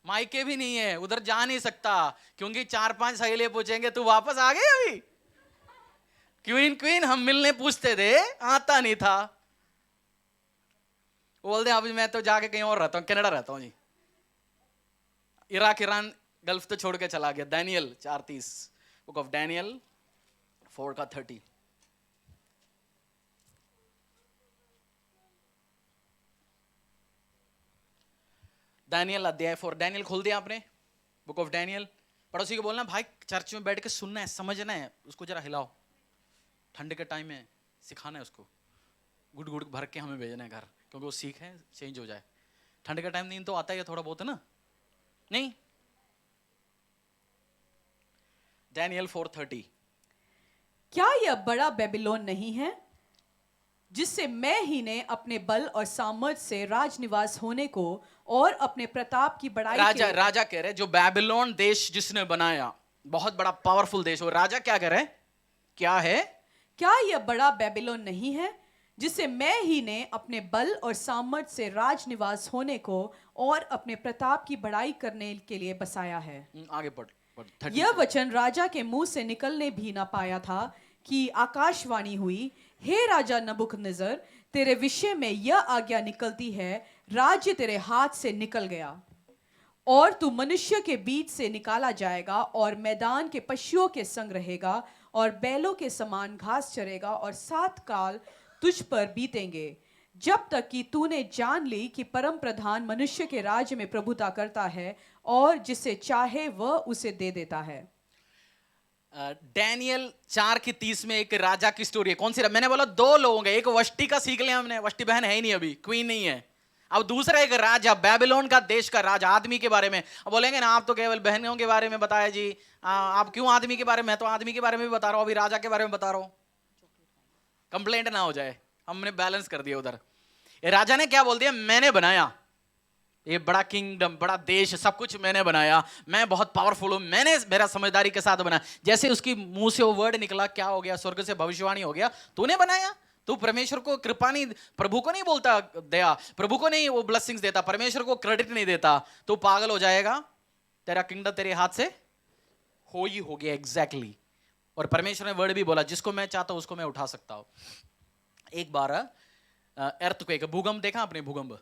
मायके भी नहीं है, उधर जा नहीं सकता क्योंकि 4-5 सहेलियां पूछेंगे तू वापस आ गई अभी? क्वीन क्वीन हम मिलने पूछते थे, आता नहीं था। बोलते अभी मैं तो जाके कहीं और रहता हूँ, कनाडा रहता हूँ जी। इराक ईरान गल्फ तो छोड़ के चला गया। Daniel 4:30, book of Daniel 4:30। Daniel अध्याय 4। डैनियल खोल दिया आपने? Book of Daniel. पड़ोसी को बोलना भाई चर्च में बैठ के सुनना है, समझना है, उसको जरा हिलाओ। ठंड के टाइम में सिखाना है उसको, गुड़ गुड़ भर के हमें भेजना है घर, क्योंकि वो सीखे चेंज हो जाए। ठंड के टाइम नींद तो आता ही है थोड़ा बहुत है ना, नहीं? डैनियल 4:30। क्या यह बड़ा बेबीलोन नहीं है जिससे मैं ही ने अपने बल और सामर्थ से राजनिवास होने को और अपने प्रताप की बड़ाई राजा कह रहे जो बेबीलोन देश जिसने बनाया, बहुत बड़ा पावरफुल देश हो। राजा क्या कह रहे? क्या है? क्या यह बड़ा बेबीलोन नहीं है जिसे मैं ही ने अपने बल और सामर्थ से राजनिवास होने को और अपने प्रताप की बड़ाई करने के लिए बसाया है। आगे पढ़। यह वचन राजा के मुंह से निकलने भी ना पाया था कि आकाशवाणी हुई, हे राजा नबूकदनेस्सर, तेरे विषय में यह आज्ञा निकलती है, राज्य तेरे हाथ से निकल गया और तू मनुष्य के बीच से निकाला जाएगा और मैदान के पशुओं के संग रहेगा और बैलों के समान घास चरेगा और 7 काल तुझ पर बीतेंगे, जब तक कि तूने जान ली कि परम प्रधान मनुष्य के राज्य में प्रभुता करता है और जिसे चाहे वह उसे दे देता है। डैनियल 4:30 में एक राजा की स्टोरी है। कौन सी? मैंने बोला 2 लोग हैं, एक वष्टी का सीख लिया हमने, वष्टी बहन है ही नहीं अभी, क्वीन नहीं है। अब दूसरा एक राजा, बेबीलोन का देश का राजा, आदमी के बारे में। अब बोलेंगे ना आप तो केवल बहनों के बारे में बताया जी, आप क्यों आदमी के बारे में? मैं तो आदमी के बारे में भी बता रहा हूं, अभी राजा के बारे में बता रहा हूं, कंप्लेंट ना हो जाए। हमने बैलेंस कर दिया उधर। राजा ने क्या बोल दिया? मैंने बनाया ये बड़ा किंगडम, बड़ा देश, सब कुछ मैंने बनाया, मैं बहुत पावरफुल हूं, मैंने मेरा समझदारी के साथ बनाया। जैसे उसकी मुंह से वो वर्ड निकला, क्या हो गया? स्वर्ग से भविष्यवाणी हो गया, तूने बनाया। तू परमेश्वर को कृपा नहीं, प्रभु को नहीं बोलता दया, प्रभु को नहीं वो ब्लेसिंग्स देता, परमेश्वर को क्रेडिट नहीं देता, तो पागल हो जाएगा। तेरा किंगडम तेरे हाथ से हो ही हो गया एग्जैक्टली। और परमेश्वर ने वर्ड भी बोला, जिसको मैं चाहता हूं उसको मैं उठा सकता हूं। एक बार अर्थक्वेक, भूकंप देखा आपने? भूकंप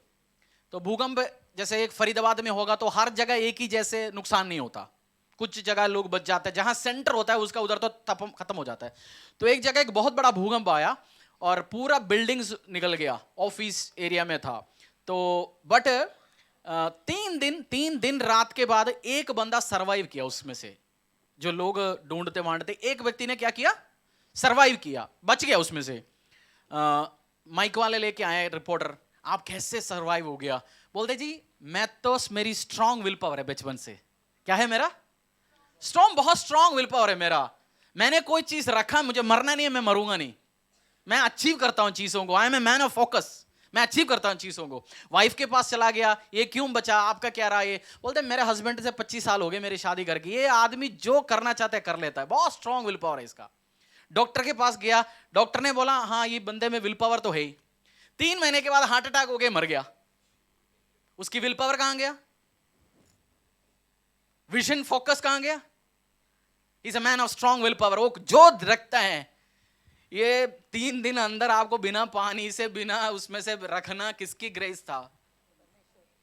तो भूकंप जैसे एक फरीदाबाद में होगा तो हर जगह एक ही जैसे नुकसान नहीं होता, कुछ जगह लोग बच जाते हैं, जहां सेंटर होता है उसका उधर तो खत्म हो जाता है। तो एक जगह एक बहुत बड़ा भूकंप आया और पूरा बिल्डिंग्स निकल गया, ऑफिस एरिया में था। तो बट 3 दिन रात के बाद एक बंदा सरवाइव किया, उसमें से जो लोग ढूंढते वांढते एक व्यक्ति ने क्या किया? सरवाइव किया, बच गया उसमें से। माइक वाले लेके आए रिपोर्टर, आप कैसे सरवाइव हो गया? बोलते जी मैं तो, मेरी स्ट्रॉन्ग विल पावर है बचपन से। क्या है मेरा? स्ट्रॉन्ग, बहुत स्ट्रॉन्ग विल पावर है मेरा। मैंने कोई चीज रखा, मुझे मरना नहीं है, मैं मरूंगा नहीं, मैं अचीव करता हूं चीजों को। I am a man of focus, मैं अचीव करता हूं चीजों को। वाइफ के पास चला गया, ये क्यों बचा, आपका क्या रहा? ये बोलते मेरे हस्बैंड से 25 साल हो गए मेरी शादी करके, ये आदमी जो करना चाहता है कर लेता है, बहुत स्ट्रॉन्ग विल पावर है इसका। डॉक्टर के पास गया, डॉक्टर ने बोला हाँ ये बंदे में विल पावर तो है ही। 3 महीने के बाद हार्ट अटैक हो गया, मर गया। उसकी विल पावर कहां गया? विजन फोकस कहां गया? Is a man of strong will power. वो जो रखता है, ये 3 दिन अंदर आपको बिना पानी से, बिना उसमें से रखना किसकी ग्रेस था?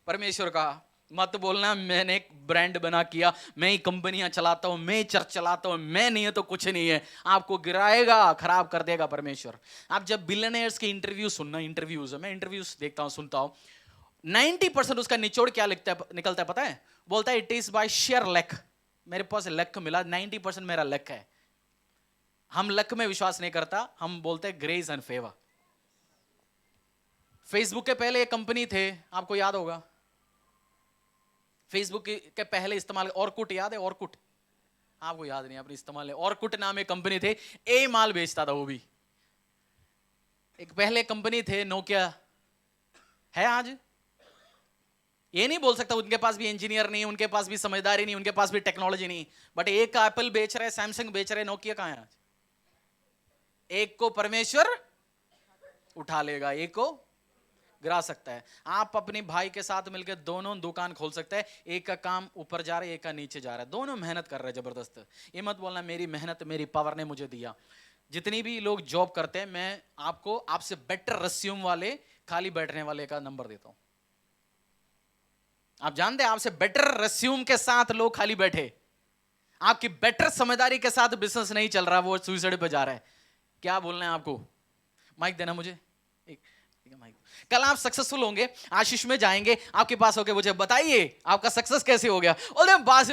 परमेश्वर का। मत बोलना मैंने एक ब्रांड बना किया, मैं ही कंपनियां चलाता हूं, मैं ही चर्च चलाता हूं, मैं नहीं है तो कुछ नहीं है। आपको गिराएगा, खराब कर देगा परमेश्वर। आप जब बिलियनियर्स के इंटरव्यू सुनना, इंटरव्यूज मैं इंटरव्यूज देखता हूं, सुनता हूं, 90% उसका निचोड़ क्या निकलता है पता है? बोलता है it is by share luck. मेरे पास लक मिला, 90% मेरा लक है। हम लक में विश्वास नहीं करता, हम बोलते हैं ग्रेस एंड फेवर। फेसबुक के पहले एक कंपनी थे, आपको याद होगा, फेसबुक के पहले इस्तेमाल ऑरकुट, याद है ऑरकुट? आपको याद नहीं, अपने इस्तेमाल है। ऑरकुट नाम एक कंपनी थे, ए माल बेचता था वो भी। एक पहले कंपनी थे नोकिया, है आज? ये नहीं बोल सकता उनके पास भी इंजीनियर नहीं, उनके पास भी समझदारी नहीं, उनके पास भी टेक्नोलॉजी नहीं, बट एक एप्पल बेच रहे, सैमसंग बेच रहे, नोकिया कहां है आज? एक को परमेश्वर उठा लेगा, एक को गिरा सकता है। आप अपने भाई के साथ मिलकर दोनों दुकान खोल सकते हैं, एक का काम ऊपर जा रहा है, एक का नीचे जा रहा है, दोनों मेहनत कर रहे हैं जबरदस्त। ये मत बोलना मेरी मेहनत मेरी पावर ने मुझे दिया। जितनी भी लोग जॉब करते हैं, मैं आपको आपसे बेटर रेज्यूम वाले, खाली बैठने वाले का नंबर देता हूं। आप जानते हैं आपसे बेटर रेज्यूम के साथ लोग खाली बैठे, आपकी बेटर समझदारी के साथ बिजनेस नहीं चल रहा, वो सुसाइड पे जा रहा है। क्या बोलना है आपको? माइक देना मुझे एक माइक। कल आप सक्सेसफुल होंगे, आशीष में जाएंगे, आपके पास होके मुझे बताइए आपका सक्सेस कैसे हो गया। और बात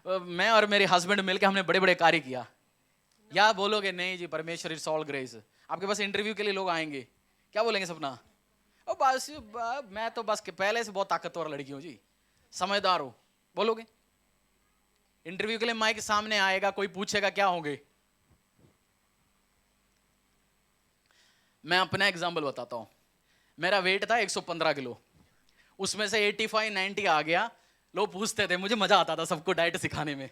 मैं और मेरे हस्बैंड मिलकर हमने बड़े बड़े कार्य किया। या बोलोगे नहीं जी परमेश्वर इट्स ऑल ग्रेस। आपके पास इंटरव्यू के लिए लोग आएंगे, क्या बोलेंगे सपना? ओ बस मैं तो बस पहले से बहुत ताकतवर लड़की हूं जी, समझदार हूं, बोलोगे? इंटरव्यू के लिए माइक सामने आएगा, कोई पूछेगा क्या होंगे? मैं अपना एग्जाम्पल बताता हूं। मेरा वेट था 115 किलो, उसमें से 85-90 आ गया। लोग पूछते थे, मुझे मजा आता था सबको डाइट सिखाने में।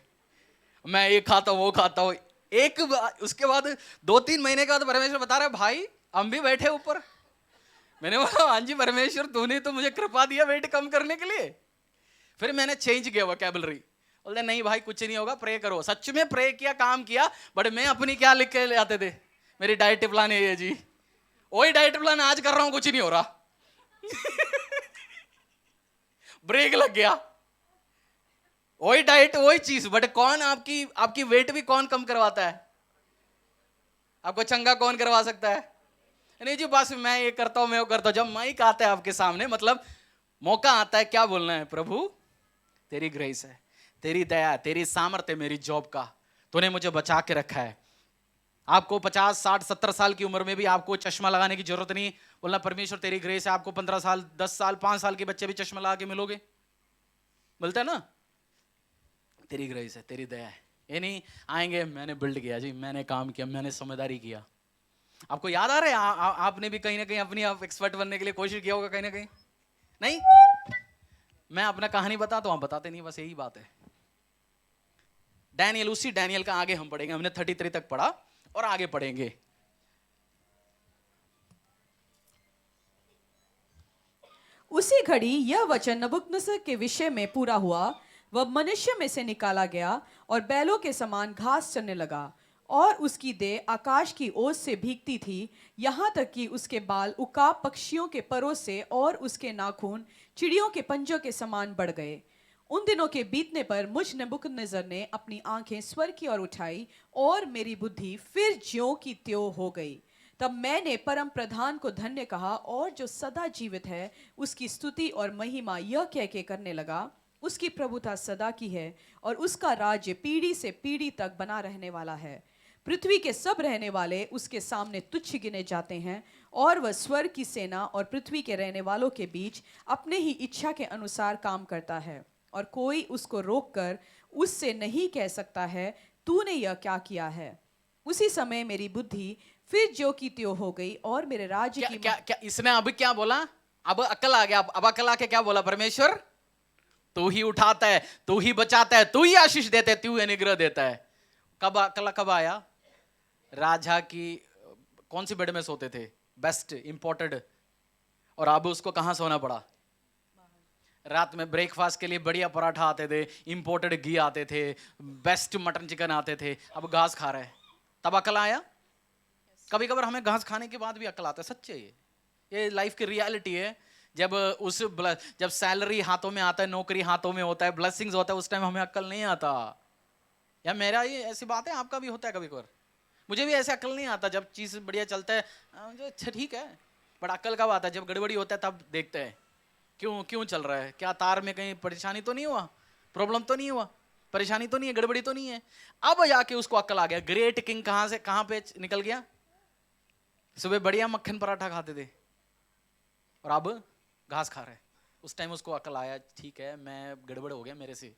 मैं ये खाता हूं वो खाता हूं। उसके बाद 2-3 महीने के बाद परमेश्वर बता रहे भाई हम भी बैठे ऊपर। मैंने बोला हाँ जी परमेश्वर, तूने तो मुझे कृपा दिया वेट कम करने के लिए। फिर मैंने चेंज किया वोकैबुलरी। बोलते नहीं भाई कुछ नहीं होगा, प्रे करो। सच में प्रे किया, काम किया, बट मैं अपनी क्या लिख के ले आते थे, मेरी डाइट प्लान है ये जी, वही डाइट प्लान आज कर रहा हूं, कुछ नहीं हो रहा। ब्रेक लग गया, वही डाइट वही चीज, बट कौन आपकी वेट भी कौन कम करवाता है? आपको चंगा कौन करवा सकता है? नहीं जी बस मैं ये करता हूं, मैं वो करता हूं। जब माइक आता है आपके सामने, मतलब मौका आता है, क्या बोलना है? प्रभु तेरी ग्रेस है, तेरी दया, तेरी सामर्थ्य मेरी जॉब का, तूने मुझे बचा के रखा है। आपको 50, 60, 70 साल की उम्र में भी आपको चश्मा लगाने की जरूरत नहीं। बोलना परमेश्वर तेरी ग्रेस है। आपको 15 साल, 10 साल, 5 साल के बच्चे भी चश्मा लगा के मिलोगे, बोलते हैं ना तेरी ग्रेस है, तेरी दया है। ये नहीं आएंगे मैंने बिल्ड किया जी, मैंने काम किया, मैंने समझदारी किया। आपको याद आ रहा है आपने भी कहीं ना कहीं अपनी आप एक्सपर्ट बनने के लिए कोशिश किया होगा कहीं ना कहीं? नहीं, मैं अपना कहानी बताता हूं, आप बताते नहीं, बस यही बात है। डैनियल, उसी डैनियल का आगे हम पढ़ेंगे। हमने 33 तक पढ़ा और आगे पढ़ेंगे। उसी घड़ी यह वचन नबूकदनेस्सर के विषय में पूरा हुआ। वह मनुष्य में से निकाला गया और बैलों के समान घास चरने लगा, और उसकी देह आकाश की ओस से भीगती थी, यहाँ तक कि उसके बाल उकाब पक्षियों के परों से और उसके नाखून चिड़ियों के पंजों के समान बढ़ गए। उन दिनों के बीतने पर मुझ नबूकदनेस्सर ने अपनी आंखें स्वर्ग की ओर उठाई, और मेरी बुद्धि फिर ज्यों की त्यों हो गई। तब मैंने परम प्रधान को धन्य कहा, और जो सदा जीवित है उसकी स्तुति और महिमा यह कह के करने लगा, उसकी प्रभुता सदा की है और उसका राज्य पीढ़ी से पीढ़ी तक बना रहने वाला है। पृथ्वी के सब रहने वाले उसके सामने तुच्छ गिने जाते हैं, और वह स्वर्ग की सेना और पृथ्वी के रहने वालों के बीच अपने ही इच्छा के अनुसार काम करता है, और कोई उसको रोककर उससे नहीं कह सकता है तूने यह क्या किया है। उसी समय मेरी बुद्धि फिर ज्यों की त्यों हो गई, और मेरे राज्य की क्या इसने अभी क्या बोला? अब अकल आ गया। अब अकल आके क्या बोला? परमेश्वर तू ही उठाता है, तू ही बचाता है, तू ही आशीष देता है, तू ही अनुग्रह देता है। कब अकल कब आया? राजा की कौन सी बेड में सोते थे? Best imported. और अब उसको कहां सोना पड़ा? रात में ब्रेकफास्ट के लिए बढ़िया पराठा आते थे, इंपोर्टेड घी आते थे, बेस्ट मटन चिकन आते थे, अब घास खा रहे हैं। तब अकल आया? कभी कभार हमें घास खाने के बाद भी अकल आता है, सच्चे ये लाइफ की रियलिटी है। जब सैलरी हाथों में आता है, नौकरी हाथों में होता है, ब्लेसिंग्स होता है, उस टाइम हमें अक्ल नहीं आता। या मेरा ये ऐसी बात है, आपका भी होता है कभी कभार। मुझे भी ऐसे अक्ल नहीं आता, जब चीज बढ़िया चलता है अच्छा ठीक है, बट अक्ल कब आता है? जब गड़बड़ी होता है तब देखते हैं क्यों क्यों चल रहा है, क्या तार में कहीं परेशानी तो नहीं हुआ, प्रॉब्लम तो नहीं हुआ, परेशानी तो नहीं है, गड़बड़ी तो नहीं है। अब जाके उसको अक्ल आ गया। ग्रेट किंग कहां से कहां पे निकल गया? सुबह बढ़िया मक्खन पराठा खाते थे और अब घास खा रहे। उस टाइम उसको अकल आया, ठीक है मैं गड़बड़ हो गया मेरे से।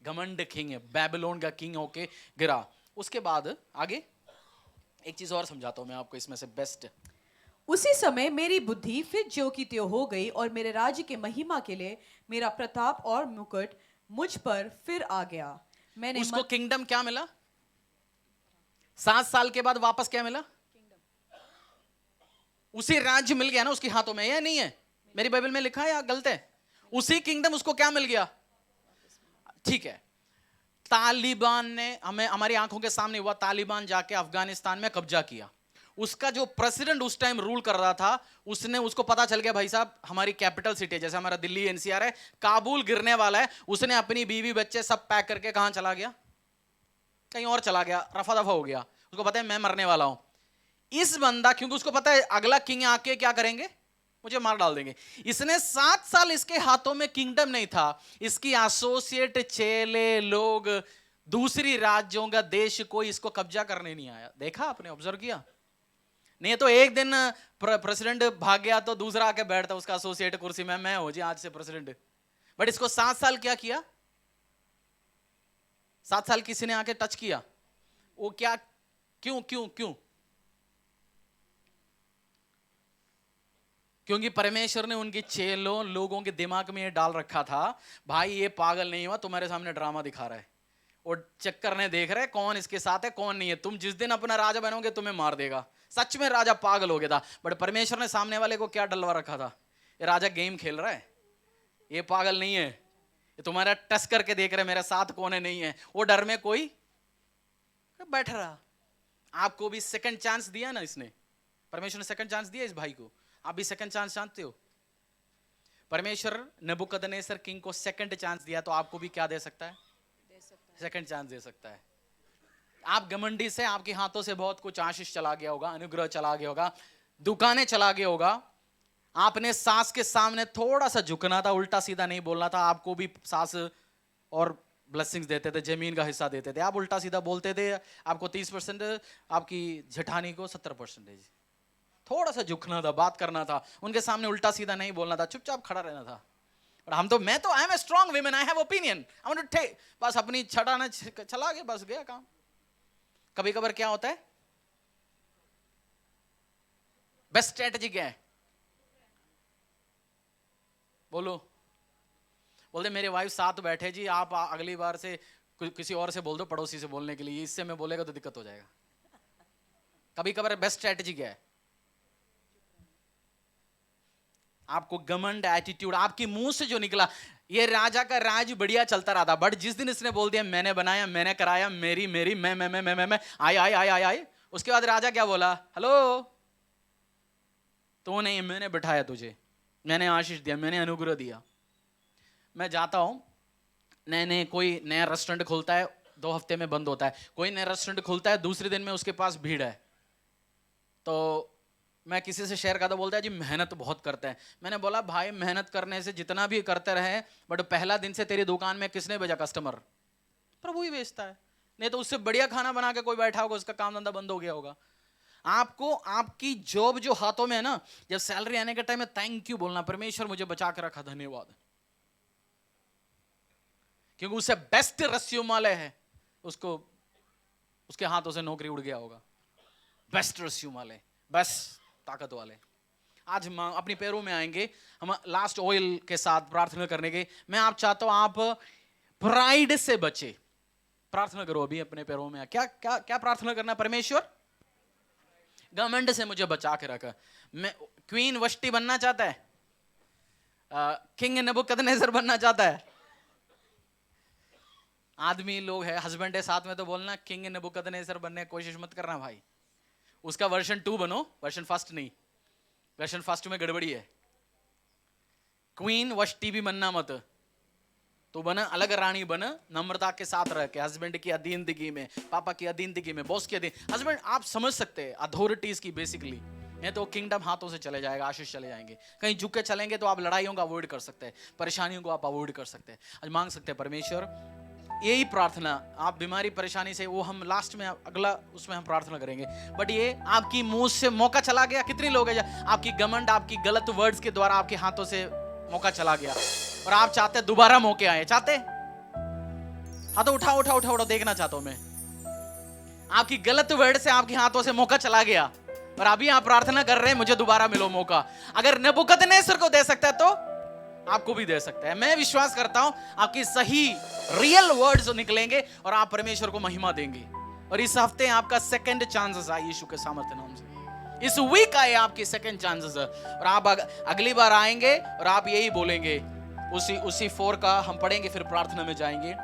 घमंड किंग है, बेबीलोन का किंग होके गिरा। उसके बाद आगे एक चीज और समझाता हूं मैं आपको इसमें से बेस्ट। उसी समय मेरी बुद्धि फिर ज्यों की त्यों हो गई और मेरे राज्य के महिमा के लिए मेरा प्रताप और मुकुट मुझ पर फिर आ गया। मैंने उसको किंगडम क्या मिला? 7 साल के बाद वापस क्या मिला? उसी राज्य मिल गया ना उसके हाथों में, या नहीं है? मेरी बाइबल में लिखा है या गलत है? उसी किंगडम उसको क्या मिल गया? ठीक है, तालिबान ने हमें हमारी आंखों के सामने हुआ, तालिबान जाके अफगानिस्तान में कब्जा किया। उसका जो प्रेसिडेंट उस टाइम रूल कर रहा था, उसको पता चल गया भाई साहब हमारी कैपिटल सिटी, जैसे हमारा दिल्ली एनसीआर है, काबुल गिरने वाला है। उसने अपनी बीवी बच्चे सब पैक करके कहां चला गया? कहीं और चला गया, रफा दफा हो गया। उसको पता है मैं मरने वाला हूं। इस बंदा, क्योंकि उसको पता है अगला किंग आके क्या करेंगे, मुझे मार डाल देंगे। इसने 7 साल इसके हाथों में किंगडम नहीं था, इसकी एसोसिएट चेले लोग, दूसरी राज्यों का देश, कोई इसको कब्जा करने नहीं आया। देखा आपने, ऑब्जर्व किया? नहीं तो एक दिन प्रेसिडेंट भाग गया तो दूसरा आके बैठता उसका एसोसिएट कुर्सी में, मैं हो जी आज से प्रेसिडेंट। बट इसको 7 साल क्या किया? 7 साल किसी ने आके टच किया? वो क्या, क्यों क्यों क्यों? क्योंकि परमेश्वर ने उनके चेलों लोगों के दिमाग में ये डाल रखा था, भाई ये पागल नहीं हुआ, तुम्हारे सामने ड्रामा दिखा रहा है और चेक करने देख रहे हैं कौन इसके साथ है कौन नहीं है। तुम जिस दिन अपना राजा बनोगे तुम्हें मार देगा। सच में राजा पागल हो गया था, बट परमेश्वर ने सामने वाले को क्या डलवा रखा था? ये राजा गेम खेल रहा है, ये पागल नहीं है, ये तुम्हारा टस करके देख रहे मेरे साथ कौन है नहीं है। वो डर में कोई बैठ रहा। आपको भी सेकंड चांस दिया ना इसने, परमेश्वर ने सेकंड चांस दिया इस भाई को। आप भी सेकंड चांस जानते हो, परमेश्वर नबूकदनेस्सर किंग को सेकंड चांस दिया, तो आपको भी क्या दे सकता है? सेकंड चांस दे सकता है। आप घमंडी से, आपके हाथों से बहुत कुछ आशीष चला गया होगा, अनुग्रह चला गया होगा, दुकानें चला गया होगा। आपने सास के सामने थोड़ा सा झुकना था, उल्टा सीधा नहीं बोलना था। आपको भी सास और ब्लेसिंग्स देते थे, जमीन का हिस्सा देते थे, आप उल्टा सीधा बोलते थे। आपको 30%, आपकी जेठानी को 70%। थोड़ा सा झुकना था, बात करना था, उनके सामने उल्टा सीधा नहीं बोलना था, चुपचाप खड़ा रहना था। और मैं तो I am a strong women, I have opinion, I want to take, बस अपनी छटाना चला गया, बस गया काम। कभी कभार क्या होता है, बेस्ट स्ट्रेटजी क्या है? बोलो। बोलते मेरे वाइफ साथ बैठे जी, आप अगली बार से किसी और से बोल दो, पड़ोसी से बोलने के लिए, इससे मैं बोलेगा तो दिक्कत हो जाएगा। कभी कभार बेस्ट स्ट्रेटजी क्या है? आपको घमंड एटीट्यूड, आपके मुंह से जो निकला, ये राजा का राज बढ़िया चलता रहा था, बट जिस दिन इसने बोल दिया मैंने बनाया, मैंने कराया, मेरी मेरी मैं आई आई आई आई आई, उसके बाद राजा क्या बोला? हेलो, तो नहीं, मैंने बिठाया तुझे, मैंने आशीष दिया, मैंने अनुग्रह दिया। मैं जाता हूं, नए कोई नया रेस्टोरेंट खुलता है, 2 हफ्ते में बंद होता है। कोई नया रेस्टोरेंट खुलता है, दूसरे दिन में उसके पास भीड़ है। तो मैं किसी से शेयर करता, बोलता है जी मेहनत बहुत करते हैं। मैंने बोला भाई मेहनत करने से जितना भी करते रहे, बट पहला दिन से तेरी दुकान में किसने भेजा कस्टमर? प्रभु ही बेचता है। नहीं तो उससे बढ़िया खाना बना के कोई बैठा होगा, उसका काम धंधा बंद हो गया होगा। आपको आपकी जॉब जो हाथों में है ना, जब सैलरी आने के टाइम में थैंक यू बोलना, परमेश्वर मुझे बचा के रखा, धन्यवाद, क्योंकि उसे बेस्ट रस्यूमालय है, उसको उसके हाथों से नौकरी उड़ गया होगा। बेस्ट रस्यूमालय, बेस्ट ताकत वाले। आज हम अपनी पैरों में आएंगे, हम लास्ट ऑयल के साथ प्रार्थना करने के। मैं आप चाहता हूं आप प्राइड से बचे। प्रार्थना करो अभी अपने पैरों में। क्या क्या क्या प्रार्थना करना? परमेश्वर घमंड से मुझे बचा के रखा। मैं क्वीन वष्टी बनना चाहता है, किंग नबूकदनेस्सर बनना चाहता है। आदमी लोग है, हस्बैंड है साथ में, तो बोलना किंग नबूकदनेस्सर बनने की कोशिश मत करना भाई। उसका वर्जन 2 बनो, वर्जन फर्स्ट नहीं। वर्जन फर्स्ट में गड़बड़ी है। क्वीन वश टीवी बनना मत, तो बना अलग रानी बना, नम्रता के साथ रह के, हस्बैंड की अधीनगी में, पापा की अधीनगी में, बॉस की अधीन। हस्बैंड आप समझ सकते हैं अथॉरिटीज की बेसिकली, नहीं तो किंगडम हाथों से चले जाएगा, आशीष चले जाएंगे। कहीं झुक के चलेंगे तो आप लड़ाइयों को अवॉइड कर सकते हैं, परेशानियों को आप अवॉइड कर सकते हैं। आज मांग सकते हैं परमेश्वर, यही प्रार्थना, आप बीमारी परेशानी से, वो हम लास्ट में अगला उसमें हम प्रार्थना करेंगे, बट ये आपकी मुंह से मौका चला गया। कितने लोग हैं आपकी घमंड, आपकी गलत वर्ड्स के द्वारा आपके हाथों से मौका चला गया और आप चाहते दोबारा मौके आए, चाहते? हाँ तो उठाओ उठाओ उठाओ, देखना चाहता हूं मैं। आपकी गलत वर्ड से आपके हाथों से मौका चला गया और अभी आप प्रार्थना कर रहे हैं मुझे दोबारा मिलो मौका। अगर नबूकदनेस्सर को दे सकता है तो आपको भी दे सकता है। मैं विश्वास करता हूं आपकी सही रियल वर्ड्स निकलेंगे और आप परमेश्वर को महिमा देंगे। और इस हफ्ते आपका सेकंड चांसेस है यीशु के सामर्थ्य नाम से। इस वीक आए आपकी सेकंड चांसेस है और आप अगली बार आएंगे और आप यही बोलेंगे। उसी 4 का हम पढ़ेंगे, फिर प्रार्थना में जाएंगे।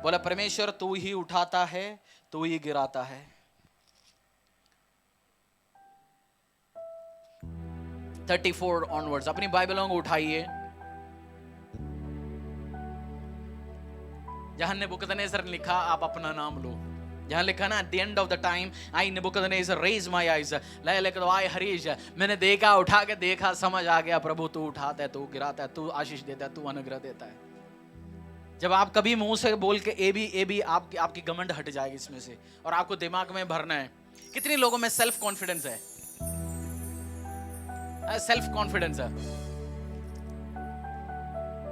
बोला परमेश्वर तू ही उठाता है, तू ही गिराता है। 34 ऑनवर्ड्स अपनी बाइबलों को उठाइए। जहां नेबुकदनेस्सर ने लिखा आप अपना नाम लो। जहां लिखा ना at the end of the time I Nebuchadnezzar raise my eyes, ले तो आई हरीश, मैंने देखा, उठा के देखा, समझ आ गया प्रभु तू उठाता है, तू गिराता है, तू आशीष देता है, तू अनुग्रह देता है। जब आप कभी मुंह से बोल के ए बी आपकी घमंड हट जाएगी इसमें से और आपको दिमाग में भरना है। कितने लोगों में सेल्फ कॉन्फिडेंस है? सेल्फ कॉन्फिडेंस है,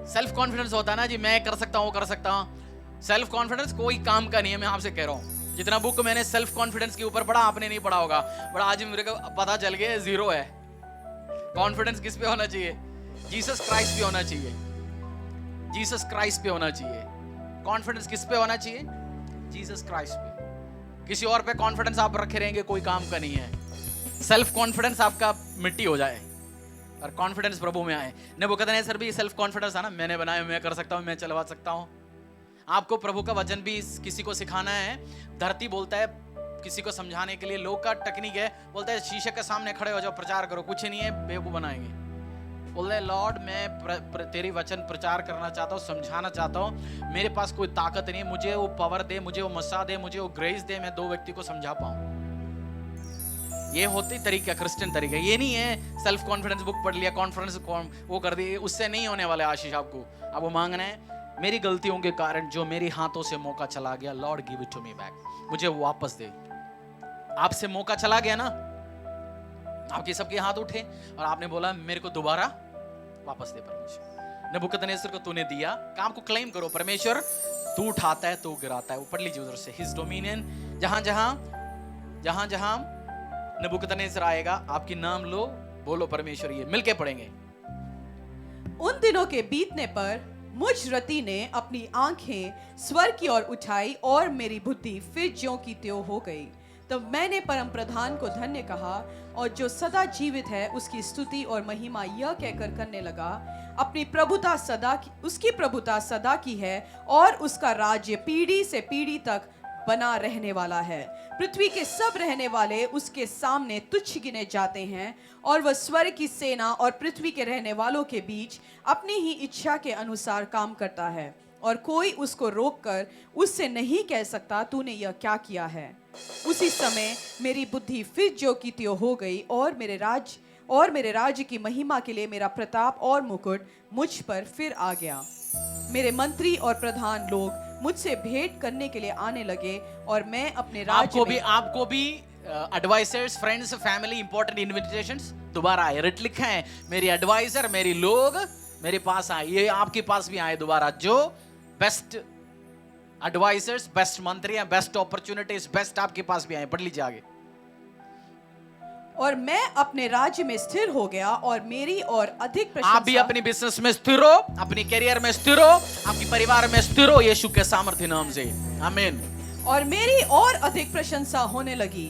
सेल्फ कॉन्फिडेंस होता है ना जी, मैं कर सकता हूं, वो कर सकता हूं। सेल्फ कॉन्फिडेंस कोई काम का नहीं है। मैं आपसे कह रहा हूं जितना बुक मैंने सेल्फ कॉन्फिडेंस के ऊपर पढ़ा आपने नहीं पढ़ा होगा, बट आज मेरे को पता चल गया जीरो है। कॉन्फिडेंस किस पे होना चाहिए? जीसस क्राइस्ट पे होना चाहिए। जीसस क्राइस्ट पे होना चाहिए। कॉन्फिडेंस किस पे होना चाहिए? जीसस क्राइस्ट पे। किसी और पे कॉन्फिडेंस आप रखे रहेंगे कोई काम का नहीं है। सेल्फ कॉन्फिडेंस आपका मिट्टी हो जाए और कॉन्फिडेंस प्रभु में आए। नेबुकदनेस्सर भी सेल्फ कॉन्फिडेंस है ना, मैंने बनाया, मैं कर सकता हूं, मैं चलवा सकता हूं। आपको प्रभु का वचन भी किसी को सिखाना है। धरती बोलता है किसी को समझाने के लिए, लोग का टेक्निक है, बोलता है शीशे के सामने खड़े हो जाओ, प्रचार करो, कुछ नहीं है, बेवकूफ बनाएंगे। बोलते हैं लॉर्ड मैं तेरी वचन प्रचार करना चाहता हूँ, समझाना चाहता हूँ, मेरे पास कोई ताकत नहीं है, मुझे वो पावर दे, मुझे वो मसा दे, मुझे वो ग्रेस दे, मैं 2 व्यक्ति को समझा पाऊँ। ये होती तरीका, क्रिश्चियन तरीका। ये नहीं है सेल्फ कॉन्फिडेंस बुक पढ़ लिया, कॉन्फ्रेंस वो कर दी, उससे नहीं होने वाला आशीष आपको। अब वो मांगना है मेरी गलतियों के कारण जो मेरे हाथों से मौका चला गया, Lord give it to me back, मुझे वो वापस दे। आपसे मौका चला गया ना, आपके सबके हाथ उठे और आपने बोला मेरे को दोबारा वापस दे परमेश्वर। नेबुकदनेस्सर को तूने दिया, काम को क्लेम करो। परमेश्वर तू उठाता है, तू गिराता है। वो पढ़ लीजिए उधर से, हिज डोमिनियन। जहां जहां नेबुकदनेस्सर आएगा आपकी नाम लो, बोलो परमेश्वर। ये मिलके पढ़ेंगे। उन दिनों के बीतने पर मुझ रति ने अपनी आंखें स्वर्ग की ओर उठाई और मेरी बुद्धि फिर ज्यों की त्यों हो गई। तब मैंने परम प्रधान को धन्य कहा और जो सदा जीवित है उसकी स्तुति और महिमा यह कहकर करने लगा, अपनी प्रभुता उसकी प्रभुता सदा की है और उसका राज्य पीढ़ी से पीढ़ी तक बना रहने वाला है। पृथ्वी के सब रहने वाले उसके सामने तुच्छ गिने जाते हैं और वह स्वर्ग की सेना और पृथ्वी के रहने वालों के बीच अपनी ही इच्छा के अनुसार काम करता है और कोई उसको रोककर उससे नहीं कह सकता तूने यह क्या किया है। उसी समय मेरी बुद्धि फिर ज्यों की त्यों हो गई और मेरे राज्य की महिमा के लिए मेरा प्रताप और मुकुट मुझ पर फिर आ गया। मेरे मंत्री और प्रधान लोग मुझसे भेंट करने के लिए आने लगे और मैं अपने राज्य आपको भी advisers, friends, family, important invitations दोबारा आए। रिट लिखा है मेरी एडवाइजर, मेरी लोग मेरे पास आए। ये आपके पास भी आए दोबारा। जो बेस्ट एडवाइजर्स, बेस्ट मंत्री, बेस्ट अपॉर्चुनिटीज, बेस्ट आपके पास भी आए। पढ़ लीजिए आगे। और मैं अपने राज्य में स्थिर हो गया और मेरी और अधिक प्रशंसा। आप भी अपनी बिजनेस में स्थिर हो, अपनी करियर में स्थिर हो, आपकी परिवार में स्थिर हो, यीशु के सामर्थ्य नाम से। आमीन। और मेरी और अधिक प्रशंसा होने लगी।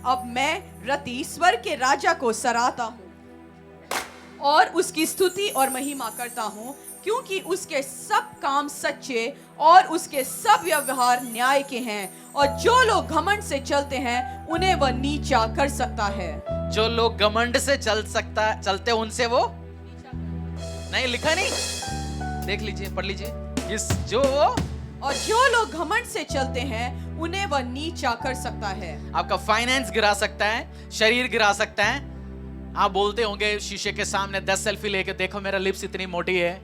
अब मैं रति स्वर्ग के राजा को सराहता हूँ और उसकी स्तुति और महिमा करता हूँ, क्योंकि उसके सब काम सच्चे और उसके सब व्यवहार न्याय के हैं और जो लोग घमंड से चलते हैं उन्हें वह नीचा कर सकता है। जो लोग घमंड से चलते उनसे वो नहीं लिखा नहीं, देख लीजिए, पढ़ लीजिए। इस जो और जो लोग घमंड से चलते हैं उन्हें वह नीचा कर सकता है। आपका फाइनेंस गिरा सकता है, शरीर गिरा सकता है। आप बोलते होंगे शीशे के सामने 10 सेल्फी लेके देखो मेरा लिप्स इतनी मोटी है,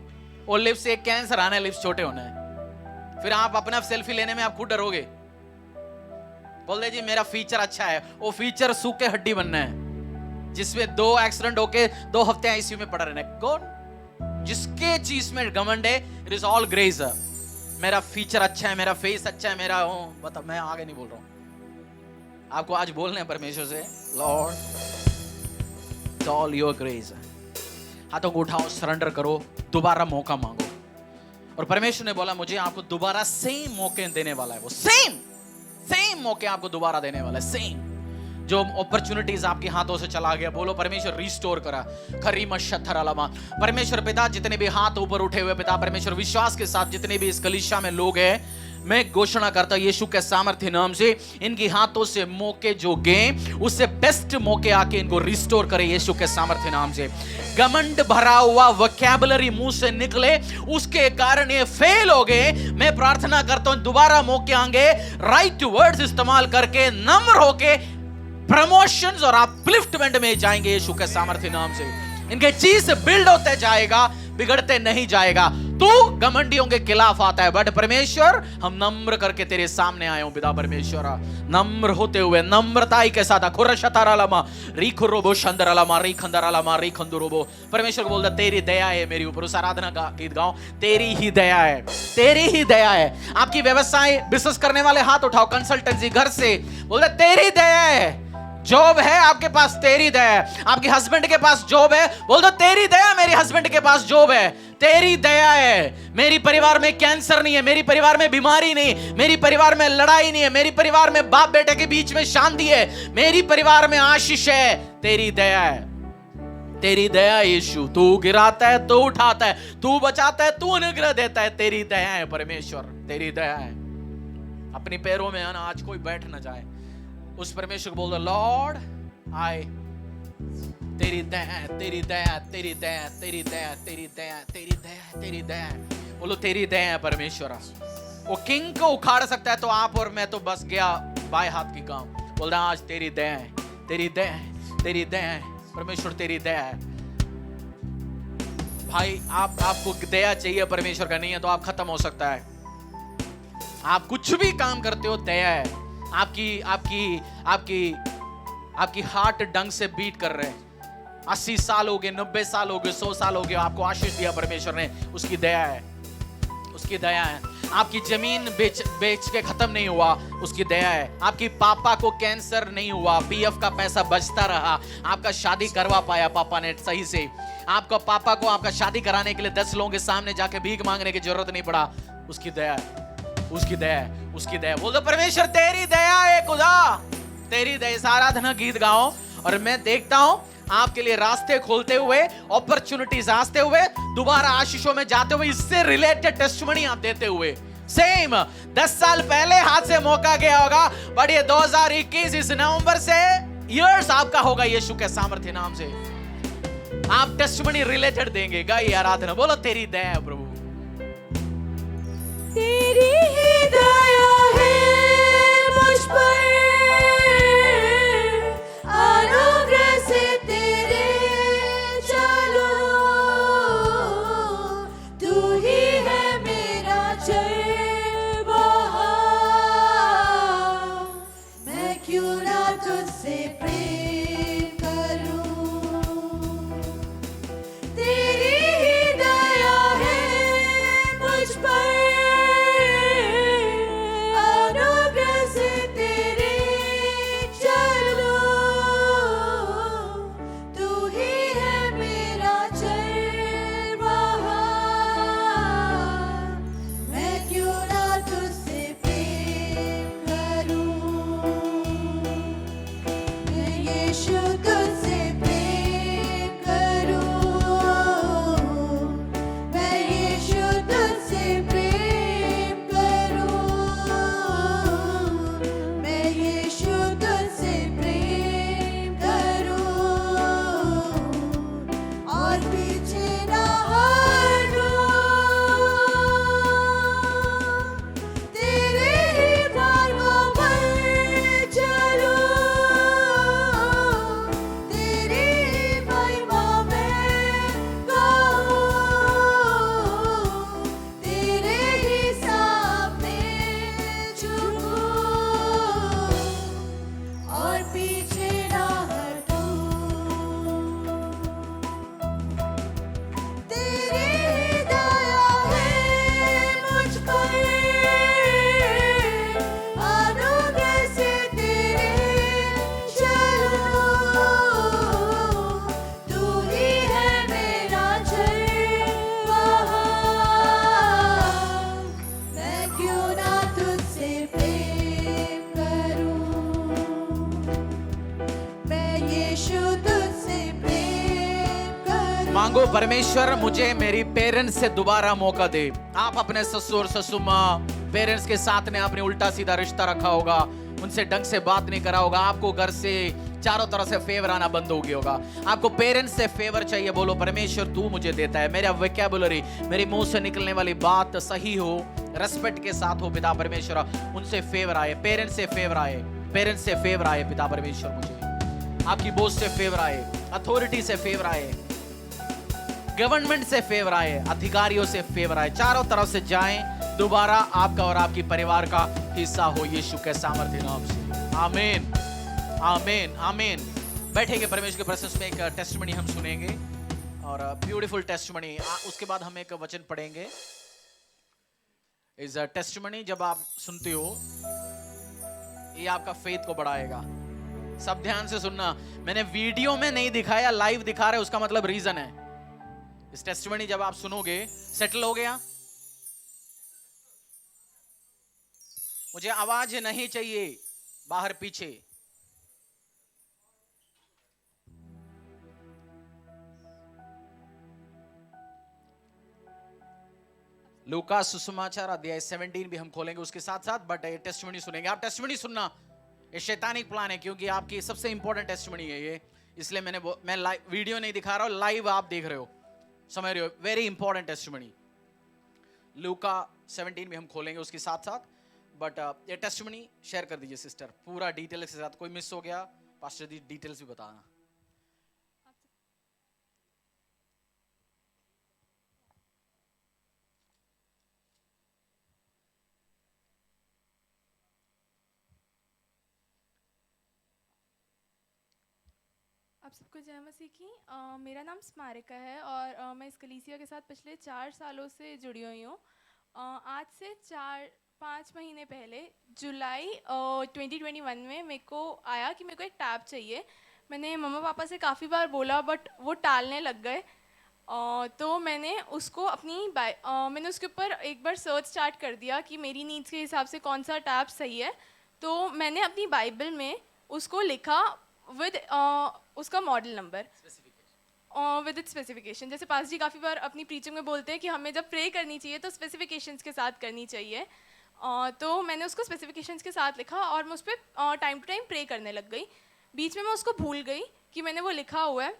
और लिप्स एक कैंसर आना है, लिप्स छोटे होना है। फिर आप अपना सेल्फी लेने में आप खुद डरोगे, बोल दे जी मेरा फीचर अच्छा है, वो फीचर सूखे हड्डी बनना है, जिसमें 2 एक्सीडेंट होके 2 हफ्ते आईसीयू में पड़ा रहना है। कौन? जिसके चीज में घमंड है, इट इज ऑल ग्रेस। मेरा फीचर अच्छा है, मेरा फेस अच्छा है, मेरा बता, मैं आगे नहीं बोल रहा हूं, आपको आज बोलना है परमेश्वर से, Lord it's all your grace. हाथों को उठाओ, सरेंडर करो, दोबारा मौका मांगो। और परमेश्वर ने बोला मुझे आपको दोबारा सेम मौके देने वाला है, वो सेम मौके आपको दोबारा देने वाला है। सेम जो अपॉर्चुनिटीज आपके हाथों से चला गया, बोलो परमेश्वर रिस्टोर करा। खरीम शत्थर अलमा। परमेश्वर पिता, जितने भी हाथ ऊपर उठे हुए पिता परमेश्वर, विश्वास के साथ जितने भी इस कलीसिया में लोग हैं, मैं घोषणा करता हूं यीशु के सामर्थ्य नाम से, इनके हाथों से मौके जो गए उससे बेस्ट मौके आके इनको रिस्टोर करे यीशु के सामर्थ्य नाम से। घमंड भरा हुआ वोकैबुलरी मुंह से निकले, उसके कारण ये फेल हो गए। मैं प्रार्थना करता हूं दोबारा मौके आएंगे, राइट वर्ड्स इस्तेमाल करके, नम्र होके प्रमोशंस और अपलिफ्टमेंट में जाएंगे यीशु के सामर्थ्य नाम से। इनके चीज बिल्ड होते जाएगा, बिगड़ते नहीं जाएगा। तू घमंडियों के खिलाफ आता है, बट परमेश्वर हम नम्र करके तेरे सामने आए हो पिता परमेश्वर, नम्र होते हुए, नम्रताई के साथ। खुरशतारालमा रीखुरोबो शंदरालमा रीखंदरालमा रीखंदुरोबो। परमेश्वर को बोलता तेरी दया है मेरे ऊपर। उस आराधना का गीत गाओ, तेरी ही दया है, तेरी ही दया है। आपकी व्यवसाय, बिजनेस करने वाले हाथ उठाओ, कंसल्टेंसी, घर से, बोलता तेरी दया है। जॉब है आपके पास, तेरी दया है। आपके हस्बैंड के पास जॉब है, बोल दो तेरी दया, मेरे हस्बैंड के पास जॉब है, तेरी दया है। मेरी परिवार में कैंसर नहीं है, मेरी परिवार में बीमारी नहीं, मेरी परिवार में लड़ाई नहीं है, मेरी परिवार में बाप बेटे के बीच में शांति है, मेरी परिवार में आशीष है। तेरी दया है, तेरी दया यीशु। तू गिराता है, तू उठाता है, तू बचाता है, तू अनुग्रह देता है। तेरी दया है परमेश्वर, तेरी दया है। अपने पैरों में आना, आज कोई बैठ ना जाए। उस परमेश्वर को बोल दो लॉर्ड आई, तेरी दया, तेरी दया, तेरी दया, तेरी दया, तेरी दया, तेरी दया, तेरी दया। बोलो तेरी दया है परमेश्वर। वो किंग को उखाड़ सकता है तो आप और मैं तो बस गया बाएं हाथ की काम। बोल रहा आज तेरी दया है, तेरी दया है, तेरी दया है परमेश्वर, तेरी दया है। भाई आपको दया चाहिए परमेश्वर का, नहीं है तो आप खत्म हो सकता है। आप कुछ भी काम करते हो, दया है। आपकी हार्ट ढंग से बीट कर रहे हैं। 80 साल हो गए, 90 साल हो गए, 100 साल हो गए, आपको आशीष दिया परमेश्वर ने, उसकी दया है, उसकी दया है। आपकी जमीन बेच के खत्म नहीं हुआ, उसकी दया है। आपकी पापा को कैंसर नहीं हुआ, पीएफ का पैसा बचता रहा, आपका शादी करवा पाया पापा ने सही से। आपका पापा को आपका शादी कराने के लिए 10 लोगों के सामने जाके भीख मांगने की जरूरत नहीं पड़ा, उसकी दया है, उसकी दया है, उसकी दया। बोल दो परमेश्वर तेरी दया है खुदा, तेरी दया। आराधना गीत गाओ और मैं देखता हूं आपके लिए रास्ते खोलते हुए, अपॉर्चुनिटीज आते हुए, दोबारा आशीषों में जाते हुए, इससे रिलेटेड टेस्टिमनी आप देते हुए। सेम 10 साल पहले हाथ से मौका गया होगा, बट ये 2021 इस नवंबर से ईयर्स आपका होगा यीशु के सामर्थ्य नाम से। आप टेस्टिमनी रिलेटेड देंगे। गाइए आराधना, बोलो तेरी दया है प्रभु, तेरी ही दया है मुझ पर, अनुग्रह से तेरे चलो, तू ही है मेरा चरवाहा, मैं क्यों ना तुझसे प्रेम करूं। तेरी ही दया है मुझ पर, मांगो परमेश्वर मुझे मेरी पेरेंट्स से दोबारा मौका दे। आप अपने ससुर ससुर माँ पेरेंट्स के साथ ने आपने उल्टा सीधा रिश्ता रखा होगा, उनसे ढंग से बात नहीं करा होगा, आपको घर से चारों तरफ से फेवर आना बंद हो गया होगा। आपको पेरेंट्स से फेवर चाहिए, बोलो परमेश्वर तू मुझे देता है, मेरा वोकैबुलरी, मेरे मुंह से निकलने वाली बात सही हो, रेस्पेक्ट के साथ हो। पिता परमेश्वर उनसे फेवर आए, पेरेंट्स से फेवर आए, पेरेंट्स से फेवर आए। पिता परमेश्वर मुझे आपकी बोझ से फेवर आए, अथॉरिटी से फेवर आए, गवर्नमेंट से फेवर आए, अधिकारियों से फेवर आए, चारों तरफ से जाएं, दोबारा आपका और आपकी परिवार का हिस्सा हो यीशु के सामर्थ्य नाम से। आमीन आमीन आमीन। बैठेंगे परमेश्वर के प्रेजेंस में, एक टेस्टिमनी हम सुनेंगे और ब्यूटीफुल टेस्टिमनी। उसके बाद हम एक वचन पढ़ेंगे। इस टेस्टिमनी जब आप सुनते हो ये आपका फेथ को बढ़ाएगा। सब ध्यान से सुनना, मैंने वीडियो में नहीं दिखाया, लाइव दिखा रहे, उसका मतलब रीजन है। इस टेस्टिमनी जब आप सुनोगे, सेटल हो गया? मुझे आवाज नहीं चाहिए बाहर पीछे। लूका सुसमाचार अध्याय 17 भी हम खोलेंगे उसके साथ साथ, बट ये टेस्टिमनी सुनेंगे। आप टेस्टिमनी सुनना, ये शैतानिक प्लान है, क्योंकि आपकी सबसे इंपॉर्टेंट टेस्टिमनी है ये, इसलिए मैं लाइव वीडियो नहीं दिखा रहा हूं, लाइव आप देख रहे हो, समझ रहे हो? Very important testimony. लूका 17 भी हम खोलेंगे उसके साथ साथ, बट ये टेस्टिमनी शेयर कर दीजिए सिस्टर, पूरा डिटेल के साथ। कोई मिस हो गया पास्टर जी डिटेल्स भी बताना। आप सबको जय मसीह की। मेरा नाम स्मारिका है और मैं इस कलीसिया के साथ पिछले 4 सालों से जुड़ी हुई हूँ। आज से 4-5 महीने पहले जुलाई 2021 में मेरे को आया कि मेरे को एक टैब चाहिए। मैंने मम्मा पापा से काफ़ी बार बोला बट वो टालने लग गए। तो मैंने उसको मैंने उसके ऊपर एक बार सर्च स्टार्ट कर दिया कि मेरी नीड्स के हिसाब से कौन सा टैब सही है। तो मैंने अपनी बाइबल में उसको लिखा विद उसका model number, with it specification. जैसे पास जी काफ़ी बार अपनी प्रीचिंग में बोलते हैं कि हमें जब प्रे करनी चाहिए तो स्पेसिफिकेशंस के साथ करनी चाहिए। तो मैंने उसको स्पेसिफिकेशंस के साथ लिखा और मैं उस पर टाइम टू टाइम प्रे करने लग गई। बीच में मैं उसको भूल गई कि मैंने वो लिखा हुआ है।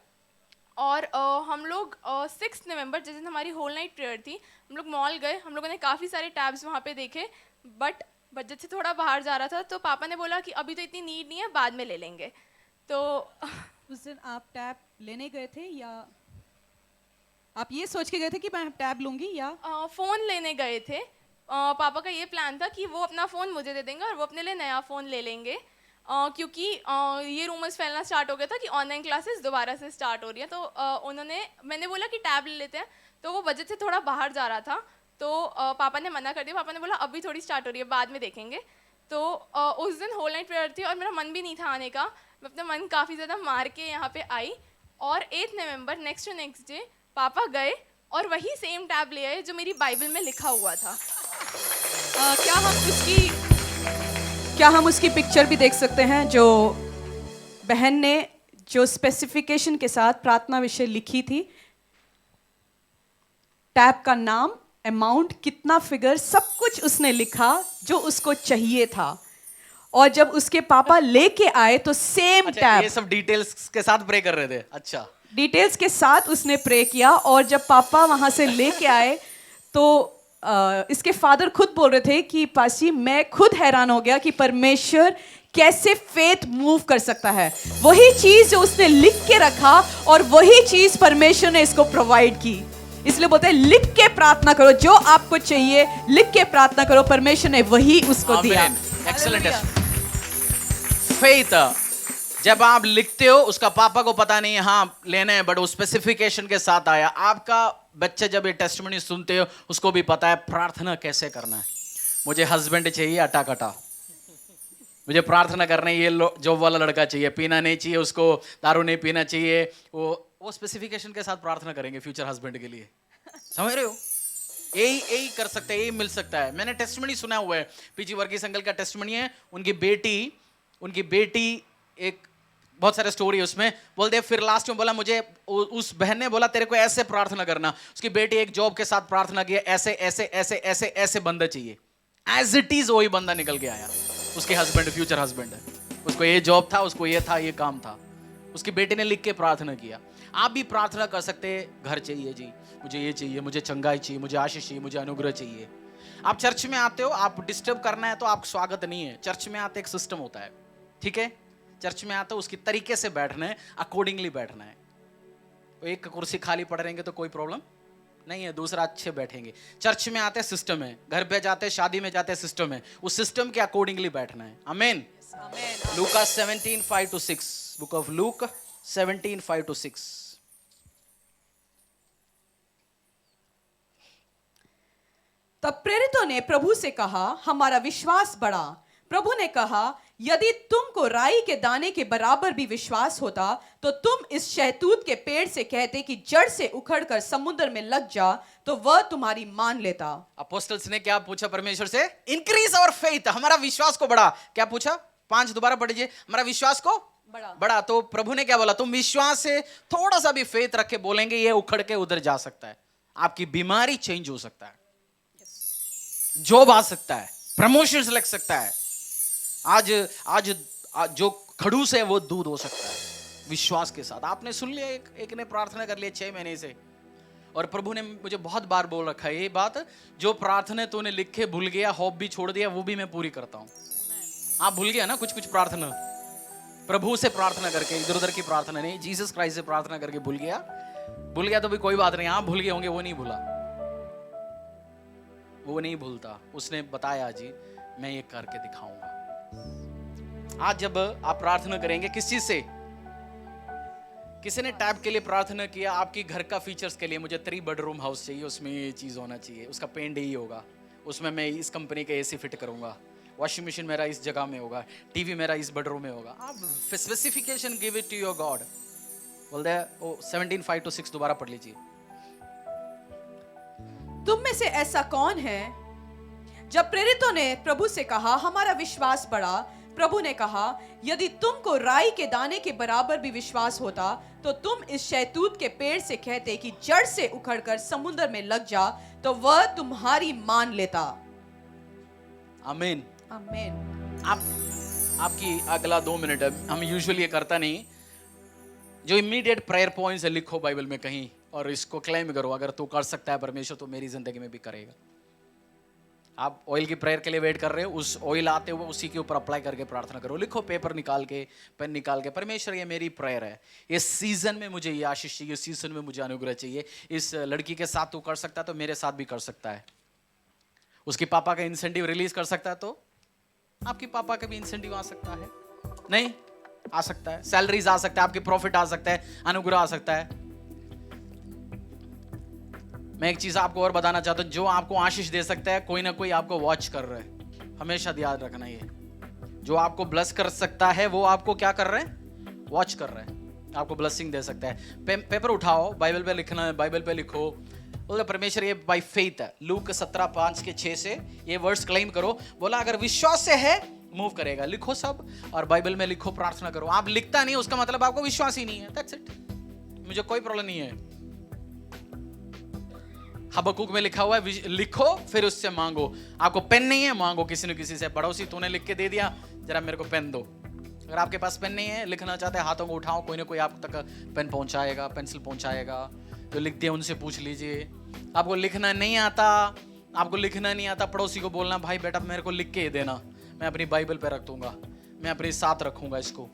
और हम लोग 6 नवंबर जिस दिन हमारी होल नाइट प्रेयर थी, हम लोग मॉल गए, हम लोगों ने काफ़ी सारे टैब्स वहाँ पे देखे, बट बजट से थोड़ा बाहर जा रहा था। तो पापा ने बोला कि अभी तो इतनी नीड नहीं है, बाद में ले लेंगे। तो उस दिन आप टैब लेने गए थे या आप ये सोच के गए थे कि मैं टैब लूंगी, या फ़ोन लेने गए थे। पापा का ये प्लान था कि वो अपना फ़ोन मुझे दे देंगे और वो अपने लिए नया फ़ोन ले लेंगे, क्योंकि ये रूमर्स फैलना स्टार्ट हो गया था कि ऑनलाइन क्लासेस दोबारा से स्टार्ट हो रही है। तो मैंने बोला कि टैब ले लेते हैं, तो वो बजट से थोड़ा बाहर जा रहा था। तो पापा ने मना कर दिया। पापा ने बोला अभी थोड़ी स्टार्ट हो रही है, बाद में देखेंगे। तो उस दिन होल नाइट प्रेयर थी और मेरा मन भी नहीं था आने का। मैं अपना मन काफ़ी ज़्यादा मार के यहाँ पे आई और 8 नवंबर नेक्स्ट डे पापा गए और वही सेम टैब ले आए जो मेरी बाइबल में लिखा हुआ था। क्या हम उसकी पिक्चर भी देख सकते हैं जो बहन ने जो स्पेसिफिकेशन के साथ प्रार्थना विषय लिखी थी? टैब का नाम, अमाउंट, कितना फिगर, सब कुछ उसने लिखा जो उसको चाहिए था। और जब उसके पापा लेके आए तो सेम टैब, ये सब डिटेल्स के साथ प्रे कर रहे थे? अच्छा, डिटेल्स के साथ उसने प्रे किया। और जब पापा वहां से लेके आए तो इसके फादर खुद बोल रहे थे कि पासी मैं खुद हैरान हो गया कि परमेश्वर कैसे फेथ मूव कर सकता है। वही चीज जो उसने लिख के रखा और वही चीज परमेश्वर ने इसको प्रोवाइड की। इसलिए बोलते हैं लिख के प्रार्थना करो, जो आपको चाहिए लिख के प्रार्थना करो, परमेश्वर ने वही उसको दिया। एक्सीलेंट। फेथ जब आप लिखते हो, उसका पापा को पता नहीं हाँ लेना है, बट वो स्पेसिफिकेशन के साथ आया। आपका बच्चे जब ये टेस्टिमनी सुनते हो उसको भी पता है प्रार्थना कैसे करना है। मुझे हस्बैंड चाहिए अटा कटा, मुझे प्रार्थना करना है ये जॉब वाला लड़का चाहिए, पीना नहीं चाहिए उसको, दारू नहीं पीना चाहिए। वो स्पेसिफिकेशन के साथ प्रार्थना करेंगे फ्यूचर हस्बैंड के लिए। समझ रहे हो? यही कर सकते हैं, यही मिल सकता है। मैंने टेस्टिमनी सुना हुआ है, पीजी वर्गीस अंकल का टेस्टिमनी है। उनकी बेटी एक बहुत सारे स्टोरी उसमें बोलते। फिर लास्ट में बोला मुझे, उस बहन ने बोला तेरे को ऐसे प्रार्थना करना। उसकी बेटी एक जॉब के साथ प्रार्थना की, ऐसे ऐसे ऐसे ऐसे ऐसे बंदा चाहिए। एज इट इज वही बंदा निकल के आया। उसके हस्बैंड, फ्यूचर हस्बैंड है। उसको ये जॉब था, उसको ये था, ये काम था। उसकी बेटी ने लिख के प्रार्थना किया। आप भी प्रार्थना कर सकते हैं, घर चाहिए जी, मुझे ये चाहिए, मुझे चंगाई चाहिए, मुझे आशीष चाहिए, मुझे अनुग्रह चाहिए। आप चर्च में आते हो, आप डिस्टर्ब करना है तो आप स्वागत नहीं है। चर्च में आते एक सिस्टम होता है, ठीक है। चर्च में आते हो उसकी तरीके से बैठना है, अकॉर्डिंगली बैठना है। एक कुर्सी खाली पड़ रहेंगे तो कोई प्रॉब्लम नहीं है, दूसरा अच्छे बैठेंगे। चर्च में आते सिस्टम है, घर पे जाते, शादी में जाते सिस्टम है, उस सिस्टम के अकॉर्डिंगली बैठना है। आमीन। लूका 17:5-6, बुक ऑफ लूक 17:5-6। तब प्रेरितों ने प्रभु से कहा, हमारा विश्वास बढ़ा। प्रभु ने कहा, यदि तुमको राई के दाने के बराबर भी विश्वास होता तो तुम इस शहतूत के पेड़ से कहते कि जड़ से उखड़कर समुद्र में लग जा, तो वह तुम्हारी मान लेता। अपोस्टल्स ने क्या पूछा परमेश्वर से? इंक्रीज आवर फेथ, हमारा विश्वास को बढ़ा। क्या पूछा? 5 दोबारा पढ़िए, हमारा विश्वास को बढ़ा। तो प्रभु ने क्या बोला? तुम विश्वास से थोड़ा सा भी फेथ रख के बोलेंगे, ये उखड़ के उधर जा सकता है। आपकी बीमारी चेंज हो सकता है, जॉब आ सकता है, प्रमोशंस लग सकता है। आज जो खड़ूस है वो दूध हो सकता है विश्वास के साथ। आपने सुन लिया, एक ने प्रार्थना कर लिया 6 महीने से, और प्रभु ने मुझे बहुत बार बोल रखा है ये बात, जो प्रार्थना तूने लिखे भूल गया, होप भी छोड़ दिया, वो भी मैं पूरी करता हूं। आप भूल गया ना कुछ प्रार्थना, प्रभु से प्रार्थना करके, इधर उधर की प्रार्थना नहीं, जीसस क्राइस्ट से प्रार्थना करके भूल गया तो भी कोई बात नहीं। आप भूल गए होंगे, वो नहीं भूला, वो नहीं भूलता। उसने बताया जी मैं ये करके दिखाऊंगा। आज जब आप प्रार्थना करेंगे किस चीज से? किसी ने टैब के लिए प्रार्थना किया, आपकी घर का फीचर्स के लिए, मुझे 3 बेडरूम हाउस चाहिए, उसमें ये चीज होना चाहिए, उसका पेंट यही होगा, उसमें मैं इस कंपनी का एसी फिट करूंगा, वॉशिंग मशीन मेरा इस जगह में होगा, टीवी मेरा इस बेडरूम में होगा। आप specification give it to your God. बोलते हैं 17:5-6 दोबारा पढ़ लीजिए। तुम में से ऐसा कौन है? जब प्रेरितों ने प्रभु से कहा, हमारा विश्वास बढ़ा, प्रभु ने कहा, यदि तुमको राई के दाने के बराबर भी विश्वास होता तो तुम इस शहतूत के पेड़ से कहते कि जड़ से उखड़कर समुद्र में लग जा, तो वह तुम्हारी मान लेता। आमीन। आमीन। आपकी अगला 2 मिनट है, हम यूजुअली ये करता नहीं। जो इमीडिएट प्रेयर पॉइंट्स है लिखो बाइबल में कहीं, और इसको क्लेम करो, अगर तू कर सकता है परमेश्वर तो मेरी जिंदगी में भी करेगा। आप ऑयल की प्रेयर के लिए वेट कर रहे हो, उस ऑयल आते हुए उसी के ऊपर अप्लाई करके प्रार्थना करो। लिखो पेपर निकाल के, पेन निकाल के, परमेश्वर ये मेरी प्रेयर है, इस सीजन में मुझे ये आशीष चाहिए, इस सीजन में मुझे अनुग्रह चाहिए। इस लड़की के साथ तू कर सकता है तो मेरे साथ भी कर सकता है। उसके पापा का इंसेंटिव रिलीज कर सकता है तो आपके पापा का भी इंसेंटिव आ सकता है, नहीं आ सकता है, सैलरीज आ सकता है, आपके प्रॉफिट आ सकता है, अनुग्रह आ सकता है। मैं एक चीज आपको और बताना चाहता हूं, जो आपको आशीष दे सकता है कोई ना कोई आपको वॉच कर रहा है। हमेशा याद रखना, ये जो आपको ब्लेस कर सकता है वो आपको क्या कर रहे हैं? वॉच कर रहे हैं, आपको ब्लेसिंग दे सकता है। पेपर उठाओ, बाइबल पे लिखना है, बाइबल पे लिखो, बोला परमेश्वर ये बाय फेथ है। लूक 17:5-6 से ये वर्ड्स क्लेम करो। बोला अगर विश्वास से है मूव करेगा। लिखो सब, और बाइबल में लिखो, प्रार्थना करो। आप लिखता नहीं उसका मतलब आपको विश्वास ही नहीं है, दैट्स इट। मुझे कोई प्रॉब्लम नहीं है। हबक्कुक में लिखा हुआ है लिखो फिर उससे मांगो। आपको पेन नहीं है, मांगो किसी न किसी से। पड़ोसी तूने लिख के दे दिया, जरा मेरे को पेन दो। अगर आपके पास पेन नहीं है, लिखना चाहते हैं, हाथों को उठाओ, कोई ना कोई आप तक पेन पहुंचाएगा, पेंसिल पहुंचाएगा। जो लिख दिया उनसे पूछ लीजिए। आपको लिखना नहीं आता, पड़ोसी को बोलना भाई बेटा मेरे को लिख के देना, मैं अपनी बाइबल पे रख दूंगा, मैं अपने साथ रखूंगा इसको।